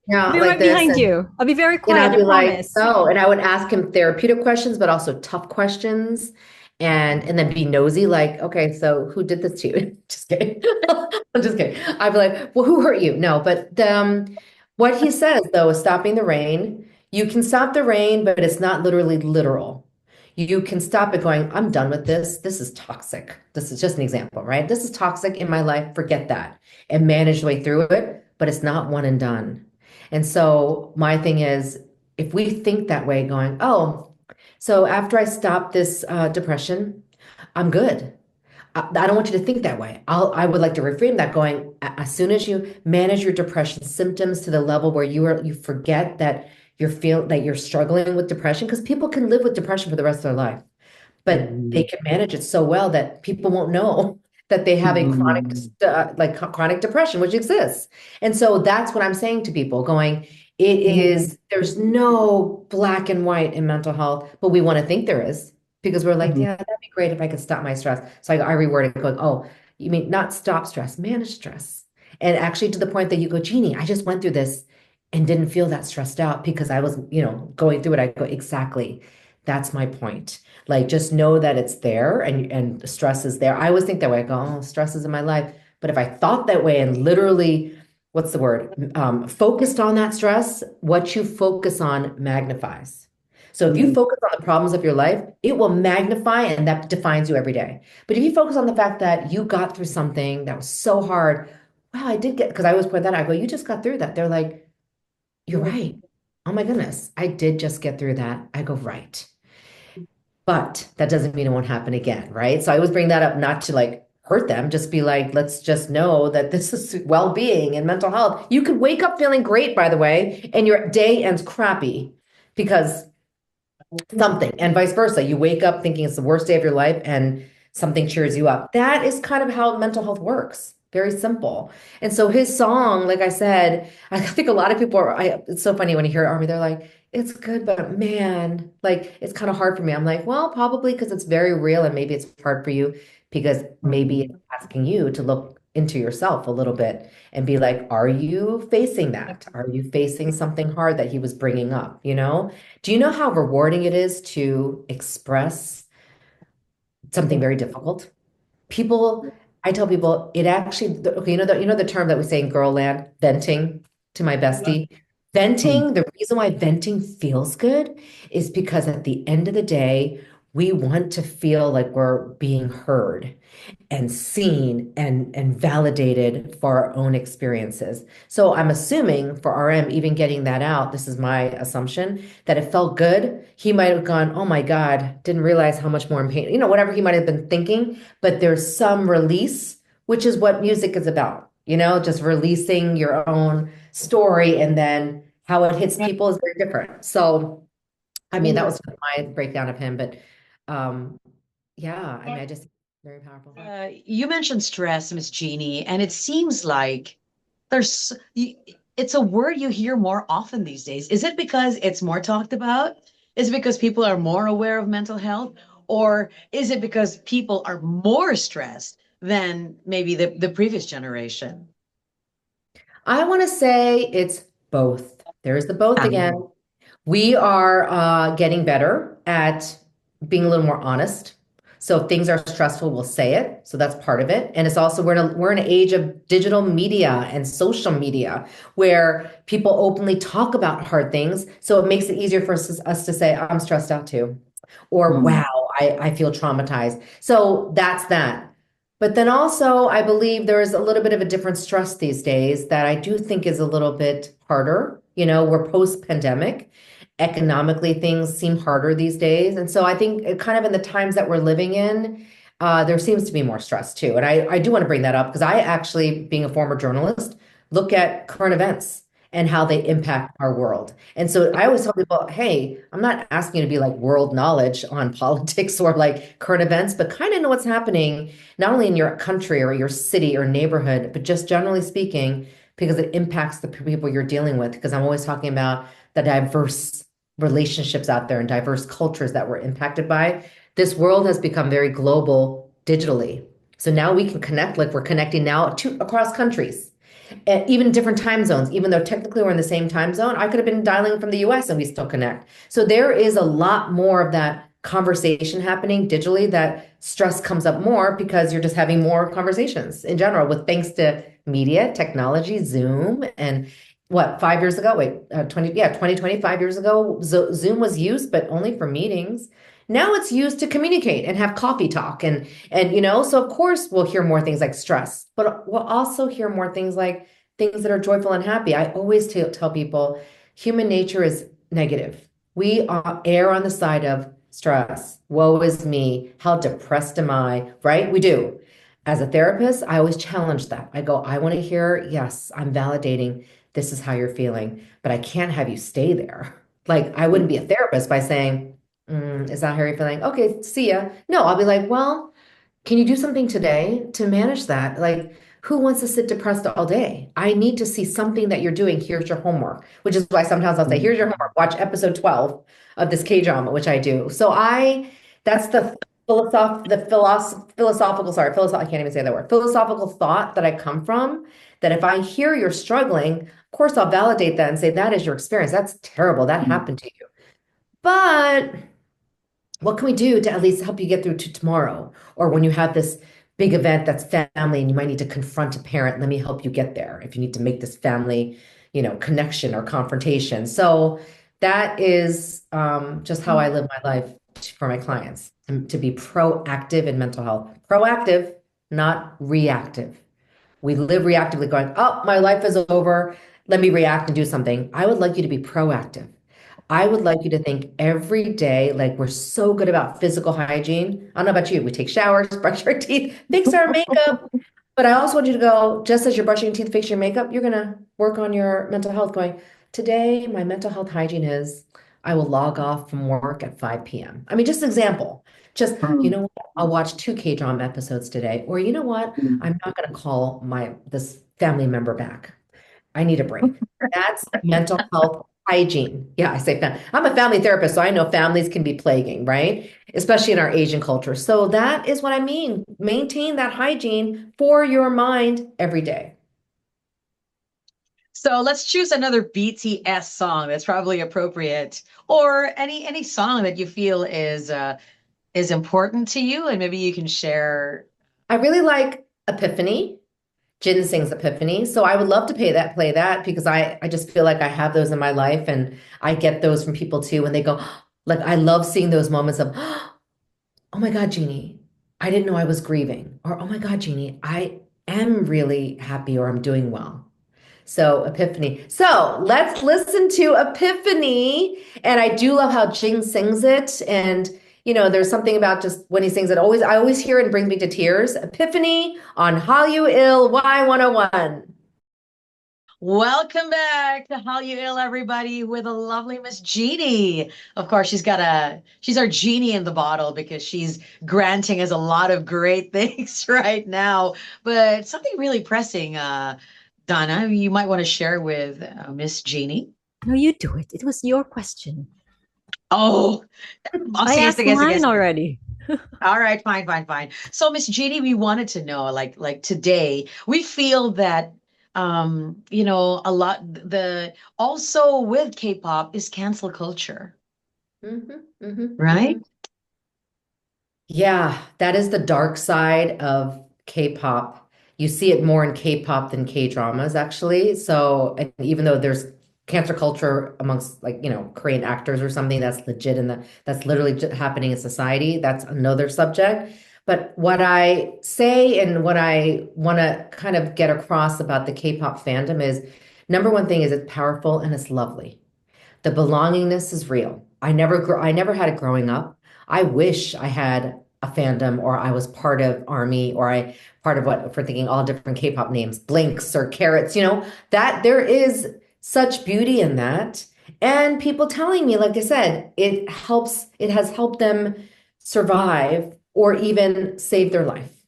Yeah, I'll be like right this. behind And you. I'll be very I'd quiet, I be like, promise. oh, and I would ask him therapeutic questions, but also tough questions. and then be nosy, like, okay, so who did this to you? Just kidding. I'm just kidding. I'd be like, well, who hurt you? No, but what he says though is stopping the rain. You can stop the rain, but it's not literally literal. You can stop it going, I'm done with this. This is toxic. This is just an example, right? This is toxic in my life. Forget that and manage the way through it, but it's not one and done. And so my thing is, if we think that way, going, oh, so after I stop this depression, I'm good. I don't want you to think that way. I would like to reframe that going, as soon as you manage your depression symptoms to the level where you forget that you're struggling with depression, because people can live with depression for the rest of their life, but they Mhm. can manage it so well that people won't know that they have a Mhm. chronic depression, which exists. And so that's what I'm saying to people, going, there's no black and white in mental health, but we want to think there is, because we're like, Mhm. yeah, that'd be great if I could stop my stress. So I reword it going, oh, you mean not stop stress, manage stress. And actually to the point that you go, Jeannie, I just went through this and didn't feel that stressed out because I was, going through it. I go, exactly. That's my point. Like, just know that it's there, and stress is there. I always think that way. I go, oh, stress is in my life. But if I thought that way and literally, what's the word? Focused on that stress, what you focus on magnifies. So if you Mhm. focus on the problems of your life, it will magnify, and that defines you every day. But if you focus on the fact that you got through something that was so hard, wow, I did get, because I always point that out, I go, you just got through that. They're like, you're right. Oh my goodness, I did just get through that. I go, right. But that doesn't mean it won't happen again, right? So I always bring that up not to like hurt them, just be like, let's just know that this is well-being and mental health. You could wake up feeling great, by the way, and your day ends crappy because something, and vice versa. You wake up thinking it's the worst day of your life and something cheers you up. That is kind of how mental health works. Very simple. And so his song, like I said, I think a lot of people it's so funny when you hear Army, they're like, it's good, but man, like it's kind of hard for me. I'm like, well, probably because it's very real, and maybe it's hard for you because maybe it's Mhm. asking you to look into yourself a little bit and be like, are you facing that? Are you facing something hard that he was bringing up, you know? Do you know how rewarding it is to express something very difficult? People, I tell people it actually, okay, you know the term that we say in girl land, venting to my bestie. Mhm. Venting, the reason why venting feels good is because at the end of the day, we want to feel like we're being heard and seen and validated for our own experiences. So I'm assuming for RM, even getting that out, this is my assumption, that it felt good. He might have gone, oh my God, didn't realize how much more in pain, whatever he might have been thinking, but there's some release, which is what music is about, just releasing your own story, and then how it hits people is very different. So, I mean, that was my breakdown of him, but um, yeah, I mean, I just very powerful. You mentioned stress, Miss Jeannie, and it seems like there's it's a word you hear more often these days. Is it because it's more talked about? Is it because people are more aware of mental health? Or is it because people are more stressed than maybe the previous generation? I want to say it's both. There's the both again. Um, We are getting better at being a little more honest. So if things are stressful, we'll say it. So that's part of it. And it's also we're in an age of digital media and social media where people openly talk about hard things. So it makes it easier for us to say, I'm stressed out too. Or mm, wow, I feel traumatized. So that's that. But then also, I believe there is a little bit of a different stress these days that I do think is a little bit harder. We're post-pandemic. Economically, things seem harder these days. And so I think kind of in the times that we're living in, there seems to be more stress too. And I do want to bring that up because I actually, being a former journalist, look at current events and how they impact our world. And so I always tell people, hey, I'm not asking you to be like world knowledge on politics or like current events, but kind of know what's happening, not only in your country or your city or neighborhood, but just generally speaking, because it impacts the people you're dealing with. Because I'm always talking about the diverse relationships out there and diverse cultures that we're impacted by. This world has become very global digitally. So now we can connect like we're connecting now across countries, and even different time zones. Even though technically we're in the same time zone, I could have been dialing from the US and we still connect. So there is a lot more of that conversation happening digitally that stress comes up more because you're just having more conversations in general with thanks to media, technology, Zoom, and what, 5 years ago? Wait, 25 years ago, Zoom was used, but only for meetings. Now it's used to communicate and have coffee talk so of course we'll hear more things like stress, but we'll also hear more things like things that are joyful and happy. I always tell people human nature is negative. We err on the side of stress. Woe is me. How depressed am I? Right? We do. As a therapist, I always challenge that. I go, I want to hear, yes, I'm validating this is how you're feeling, but I can't have you stay there. Like, I wouldn't be a therapist by saying, is that how you're feeling? Okay, see ya. No, I'll be like, well, can you do something today to manage that? Like, who wants to sit depressed all day? I need to see something that you're doing. Here's your homework, which is why sometimes I'll say, here's your homework. Watch episode 12 of this K drama, which I do. That's the I can't even say that word, philosophical thought that I come from, that if I hear you're struggling, of course, I'll validate that and say, that is your experience. That's terrible. That happened to you. But what can we do to at least help you get through to tomorrow? Or when you have this big event that's family and you might need to confront a parent, let me help you get there if you need to make this family, connection or confrontation. So that is just how I live my life for my clients, to be proactive in mental health. Proactive, not reactive. We live reactively going, oh, my life is over. Let me react and do something. I would like you to be proactive. I would like you to think every day, like we're so good about physical hygiene. I don't know about you. We take showers, brush our teeth, fix our makeup. But I also want you to go, just as you're brushing your teeth, fix your makeup, you're going to work on your mental health going, today, my mental health hygiene is I will log off from work at 5 p.m. I mean, just example. Just, you know what? I'll watch two K-drama episodes today. Or you know what? I'm not going to call this family member back. I need a break. That's mental health hygiene. Yeah, I say I'm a family therapist, so I know families can be plaguing, right? Especially in our Asian culture. So that is what I mean. Maintain that hygiene for your mind every day. So let's choose another BTS song that's probably appropriate, or any song that you feel is important to you, and maybe you can share. I really like Epiphany. Jin sings Epiphany. So I would love to play that because I just feel like I have those in my life and I get those from people too when they go, like I love seeing those moments of, oh my God, Jeanie, I didn't know I was grieving. Or, oh my God, Jeanie, I am really happy or I'm doing well. So Epiphany. So let's listen to Epiphany. And I do love how Jing sings it. And there's something about just when he sings it, I always hear it and brings me to tears. Epiphany on HALLYU IL Y101. Welcome back to HALLYU IL, everybody, with a lovely Miss Jeanie. Of course, she's our genie in the bottle because she's granting us a lot of great things right now. But something really pressing, Donna, you might want to share with Miss Jeanie. No, you do it. It was your question. Oh, I sige, asked sige, sige, mine sige. already. All right, fine, fine, fine. So, Miss Jeannie, we wanted to know, like today, we feel that a lot the also with K-pop is cancel culture, right? Yeah, that is the dark side of K-pop. You see it more in K-pop than K-dramas, actually. So, and even though there's cancer culture amongst Korean actors or something that's legit and that's literally happening in society, that's another subject. But what I say and what I want to kind of get across about the K-pop fandom is number one thing is it's powerful and it's lovely. The belongingness is real. I never had it growing up. I wish I had a fandom or I was part of ARMY or I part of what if we're thinking all different K-pop names, Blinks or Carrots, that there is such beauty in that. And people telling me, like I said, it has helped them survive or even save their life.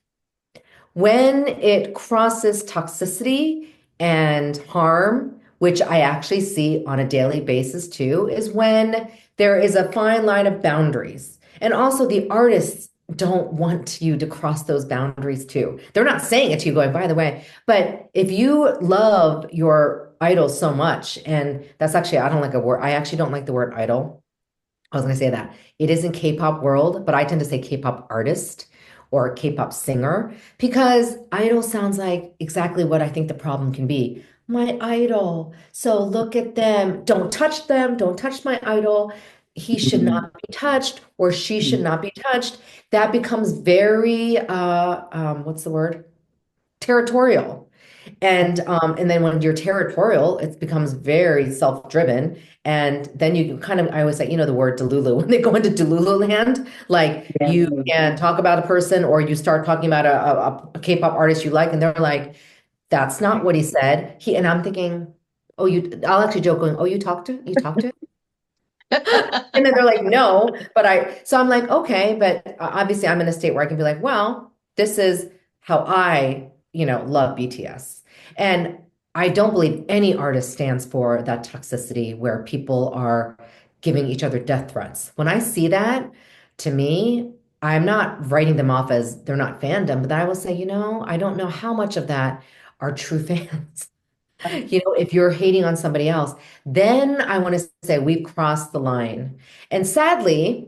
When it crosses toxicity and harm, which I actually see on a daily basis too, is when there is a fine line of boundaries. And also the artists don't want you to cross those boundaries too. They're not saying it to you going, by the way, but if you love your idol so much, and that's actually, I don't like a word, I actually don't like the word idol. I was going to say that. It is in K-pop world, but I tend to say K-pop artist or K-pop singer because idol sounds like exactly what I think the problem can be. My idol. So look at them. Don't touch them. Don't touch my idol. He should Mhm. not be touched or she should not be touched. That becomes very what's the word? Territorial. And then when you're territorial, it becomes very self-driven. And then you kind of, I always say, the word Delulu, when they go into Delulu land, like Yeah. you can talk about a person or you start talking about a K-pop artist you like, and they're like, that's not what he said. And I'm thinking, oh, I'll actually joke going, oh, you talked to him? And then they're like, no, so I'm like, okay, but obviously I'm in a state where I can be like, well, this is how love BTS. And I don't believe any artist stands for that toxicity where people are giving each other death threats. When I see that, to me, I'm not writing them off as they're not fandom, but I will say, I don't know how much of that are true fans. If you're hating on somebody else, then I want to say we've crossed the line. And sadly,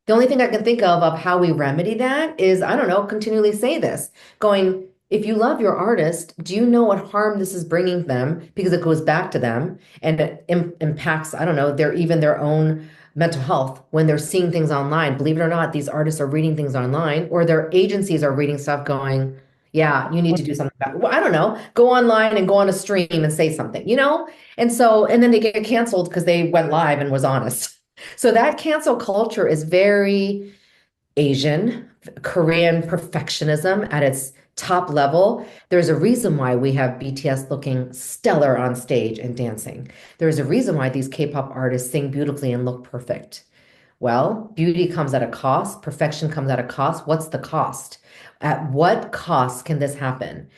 the only thing I can think of how we remedy that is, I don't know, continually say this, going, if you love your artist, do you know what harm this is bringing them? Because it goes back to them and it impacts, I don't know, their own mental health when they're seeing things online. Believe it or not, these artists are reading things online or their agencies are reading stuff going, yeah, you need to do something about it. Well, I don't know, go online and go on a stream and say something? And then they get canceled because they went live and was honest. So that cancel culture is very Asian, Korean perfectionism at its top level. There's a reason why we have BTS looking stellar on stage and dancing. There's a reason why these K-pop artists sing beautifully and look perfect. Well, beauty comes at a cost, perfection comes at a cost. What's the cost? At what cost can this happen?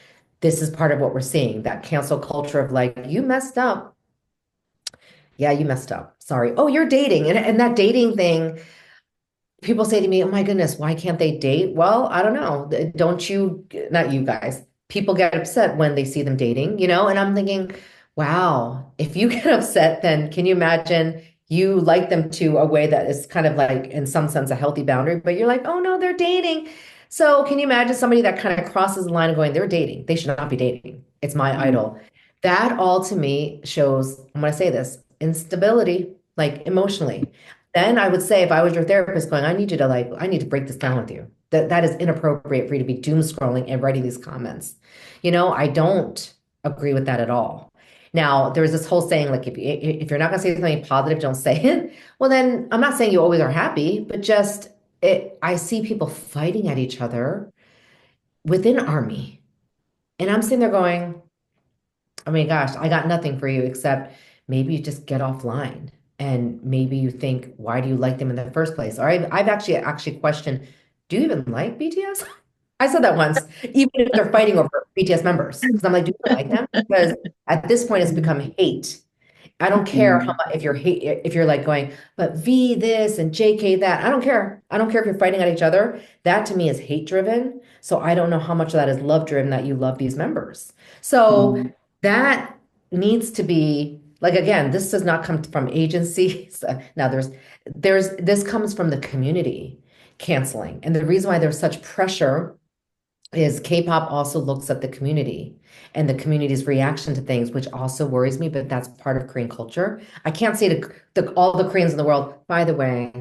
This is part of what we're seeing, that cancel culture of like, you messed up. Yeah, you messed up. Sorry. Oh, you're dating. And that dating thing, people say to me, oh my goodness, why can't they date? Well, I don't know. Don't you, not you guys, people get upset when they see them dating? And I'm thinking, wow, if you get upset, then can you imagine you like them to a way that is kind of like, in some sense, a healthy boundary, but you're like, oh no, they're dating. So can you imagine somebody that kind of crosses the line of going, they're dating. They should not be dating. It's my idol. That all to me shows, I'm going to say this, instability, like emotionally. Then I would say, if I was your therapist going, I need to break this down with you. That is inappropriate for you to be doom scrolling and writing these comments. I don't agree with that at all. Now, there's this whole saying, like, if you're not going to say something positive, don't say it. Well, then I'm not saying you always are happy, but just I see people fighting at each other within army. And I'm sitting there going, I mean, gosh, I got nothing for you except maybe you just get offline and maybe you think, why do you like them in the first place? Or I've actually questioned, do you even like BTS? I said that once, even if they're fighting over BTS members, because I'm like, do you even like them? Because at this point, it's become hate. I don't care how Mhm. much if you're like going, but V this and JK that. I don't care. I don't care if you're fighting at each other. That to me is hate driven. So I don't know how much of that is love driven that you love these members. So Mhm. that needs to be like again, this does not come from agencies. Now there's this comes from the community canceling. And the reason why there's such pressure is K-pop also looks at the community and the community's reaction to things, which also worries me, but that's part of Korean culture. I can't say to all the Koreans in the world, by the way,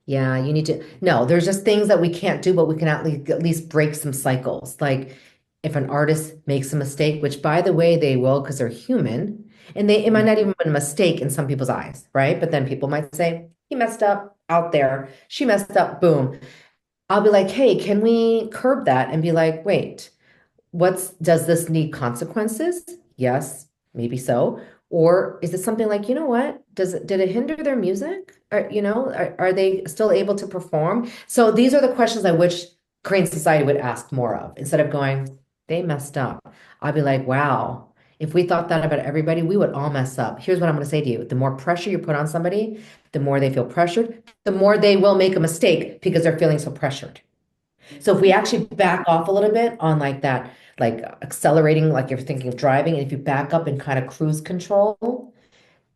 yeah, you need to. No, there's just things that we can't do, but we can at least break some cycles. Like if an artist makes a mistake, which by the way, they will because they're human, and it might not even be a mistake in some people's eyes, right? But then people might say, he messed up out there. She messed up, boom. I'll be like, hey, can we curb that and be like, wait, does this need consequences? Yes, maybe so. Or is it something like, you know what? Did it hinder their music? Are they still able to perform? So these are the questions I wish Korean society would ask more of instead of going, they messed up. I'll be like, wow, if we thought that about everybody, we would all mess up. Here's what I'm going to say to you. The more pressure you put on somebody, the more they feel pressured, the more they will make a mistake because they're feeling so pressured. So if we actually back off a little bit on like that, like accelerating, like you're thinking of driving, and if you back up and kind of cruise control,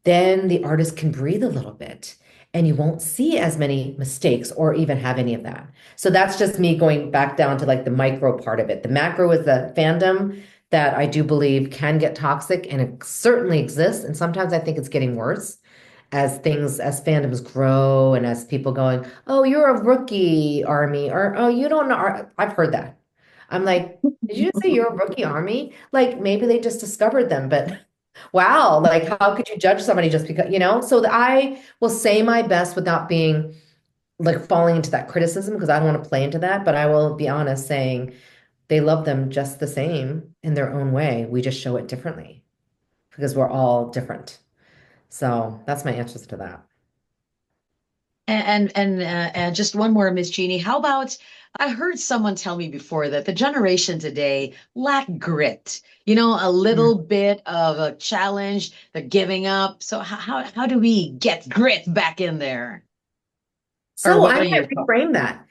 then the artist can breathe a little bit. and you won't see as many mistakes or even have any of that. So that's just me going back down to like the micro part of it. The macro is the fandom that I do believe can get toxic and it certainly exists. And sometimes I think it's getting worse as fandoms grow and as people going, oh, you're a rookie army, or oh, you don't know. I've heard that. I'm like, did you just say you're a rookie army? Like maybe they just discovered them, but wow, like how could you judge somebody just because, you know? So I will say my best without being like falling into that criticism because I don't want to play into that, but I will be honest saying they love them just the same in their own way. We just show it differently because we're all different. So that's my answers to that. And just one more, Miss Jeannie. How about I heard someone tell me before that the generation today lack grit. You know, a Mm. little bit of a challenge, the giving up. So how do we get grit back in there? Or So what I are might your thoughts? reframe that.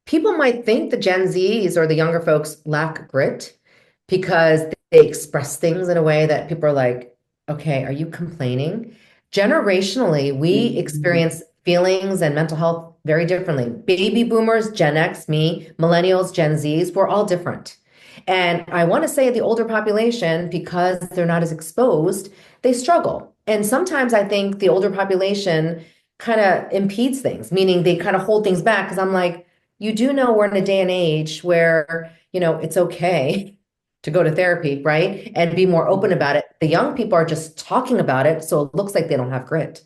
People might think the Gen Zs or the younger folks lack grit because they express things in a way that people are like, okay, are you complaining? Generationally, we Mhm. experience feelings and mental health very differently. Baby boomers, Gen X, me, millennials, Gen Zs, we're all different. And I want to say the older population, because they're not as exposed, they struggle. And sometimes I think the older population kind of impedes things, meaning they kind of hold things back. Because I'm like, you do know we're in a day and age where, it's okay to go to therapy, right? And be more open about it. The young people are just talking about it, so it looks like they don't have grit.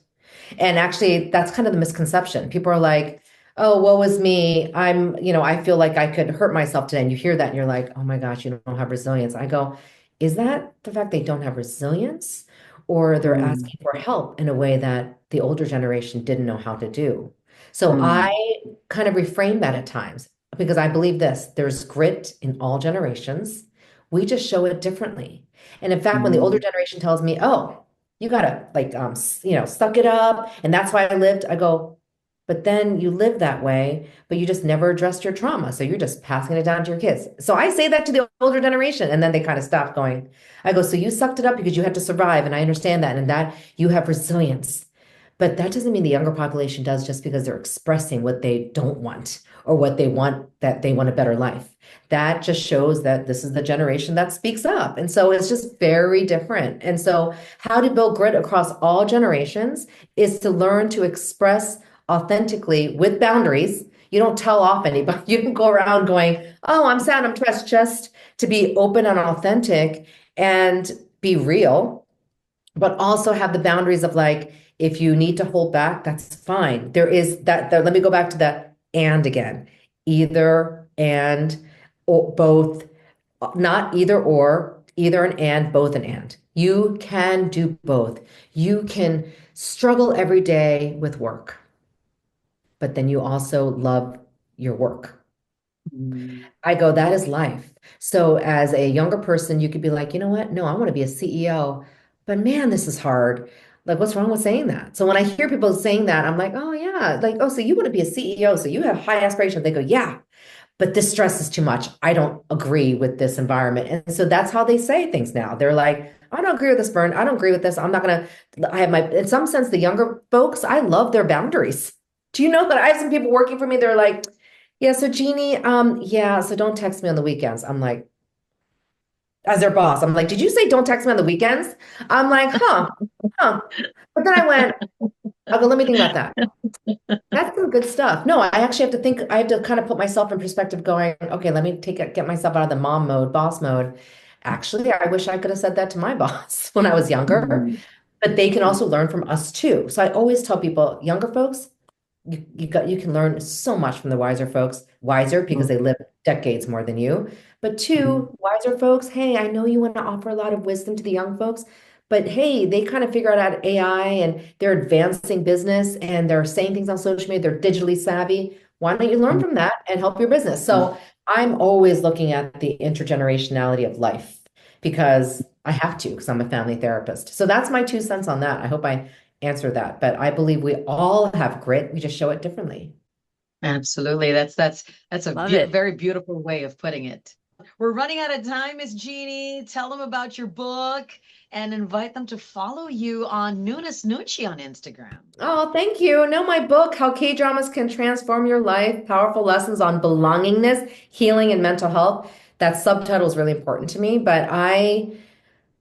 And actually, that's kind of the misconception. People are like, oh, woe is me. I feel like I could hurt myself today. And you hear that and you're like, oh my gosh, you don't have resilience. I go, is that the fact they don't have resilience? Or they're Mm, asking for help in a way that the older generation didn't know how to do. So I mm, kind of reframe that at times because I believe this, there's grit in all generations. We just show it differently. And in fact, when the older mm, generation tells me, oh, you gotta like suck it up and that's why I lived, I go, but then you live that way, but you just never addressed your trauma, so you're just passing it down to your kids. So I say that to the older generation and then they kind of stop going. I go, so you sucked it up because you had to survive, and I understand that, and that you have resilience, but that doesn't mean the younger population does just because they're expressing what they don't want or what they want, that they want a better life. That just shows that this is the generation that speaks up. And so it's just very different. And so, how to build grit across all generations is to learn to express authentically with boundaries. You don't tell off anybody. You don't go around going, oh, I'm sad, I'm stressed, just to be open and authentic and be real, but also have the boundaries of like, if you need to hold back, that's fine. There is that, let me go back to that and again, either and or both, not either or, either an and, both an and. You can do both. You can struggle every day with work, but then you also love your work. mm. I go, that is life. So as a younger person, you could be like, you know what? No, I want to be a CEO, but man, this is hard. Like, what's wrong with saying that? So when I hear people saying that, I'm like, oh yeah, like, oh, so you want to be a CEO, so you have high aspirations. They go, yeah, but this stress is too much. I don't agree with this environment. And so that's how they say things now. They're like, I don't agree with this, Burn. I don't agree with this. I'm not gonna, I have my, in some sense, the younger folks, I love their boundaries. Do you know that I have some people working for me? They're like, yeah, so Jeannie, yeah, so don't text me on the weekends. I'm like, as their boss, I'm like, did you say don't text me on the weekends? I'm like, huh. But then I went, I'll go, let me think about that. That's some good stuff. No, I actually have to think, I have to kind of put myself in perspective going, okay, let me get myself out of the mom mode, boss mode. Actually, I wish I could have said that to my boss when I was younger, Mm, but they can mm, also learn from us too. So I always tell people, younger folks, you can learn so much from the wiser folks. Wiser because mm, they live decades more than you. But mm, two, wiser folks, hey, I know you want to offer a lot of wisdom to the young folks, but hey, they kind of figure out AI and they're advancing business and they're saying things on social media, they're digitally savvy. Why don't you learn mm, from that and help your business? mm. So I'm always looking at the intergenerationality of life because I have to, because I'm a family therapist. So that's my 2 cents on that. I hope I answer that. But I believe we all have grit. We just show it differently. Absolutely. That's a Love it. very beautiful way of putting it. We're running out of time, Miss Jeanie. Tell them about your book and invite them to follow you on Noona's Noochie on Instagram. Oh, thank you. No, my book, How K-Dramas Can Transform Your Life, Powerful Lessons on Belongingness, Healing, and Mental Health. That subtitle is really important to me, but I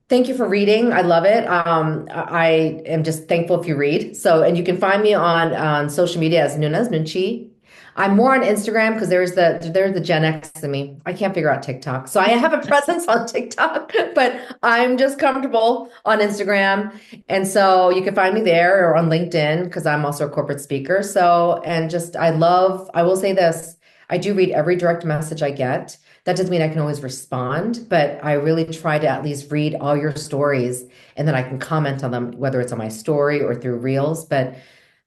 thank you for reading. I love it. I am just thankful if you read. So, and you can find me on social media as Noona's Noonchi. I'm more on Instagram because there's the Gen X in me. I can't figure out TikTok. So I have a presence on TikTok, but I'm just comfortable on Instagram. And so you can find me there or on LinkedIn because I'm also a corporate speaker. So, and just I will say this, I do read every direct message I get. That doesn't mean I can always respond, but I really try to at least read all your stories and then I can comment on them, whether it's on my story or through Reels. But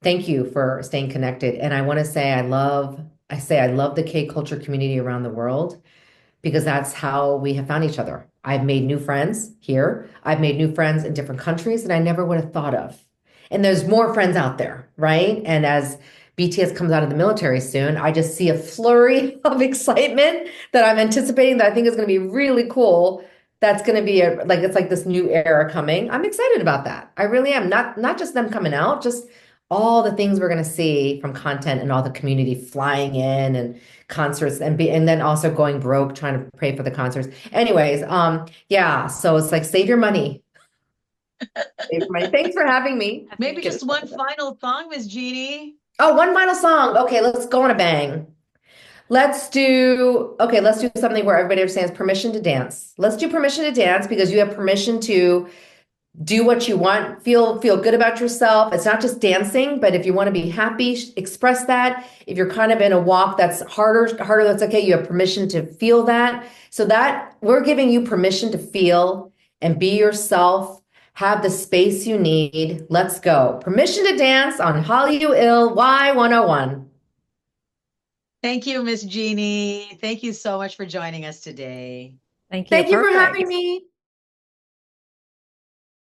thank you for staying connected. And I want to say I love the K culture community around the world because that's how we have found each other. I've made new friends here. I've made new friends in different countries that I never would have thought of. And there's more friends out there, right? And as BTS comes out of the military soon, I just see a flurry of excitement that I'm anticipating that I think is going to be really cool. That's going to be it's like this new era coming. I'm excited about that. I really am. Not just them coming out, just all the things we're going to see from content and all the community flying in and concerts and then also going broke trying to pay for the concerts. Anyways, yeah, so it's like save your money. Save your money. Thanks for having me. Maybe just one final song, Miss Jeanie. Oh, one final song. Okay, let's go on a bang. Let's do something where everybody understands permission to dance. Let's do permission to dance because you have permission to do what you want, feel good about yourself. It's not just dancing, but if you want to be happy, express that. If you're kind of in a walk that's harder, that's okay. You have permission to feel that. So that we're giving you permission to feel and be yourself, have the space you need. Let's go. Permission to dance on HALLYU IL Y101. Thank you, Miss Jeanie. Thank you so much for joining us today. Thank you. Thank you for Perfect. having me.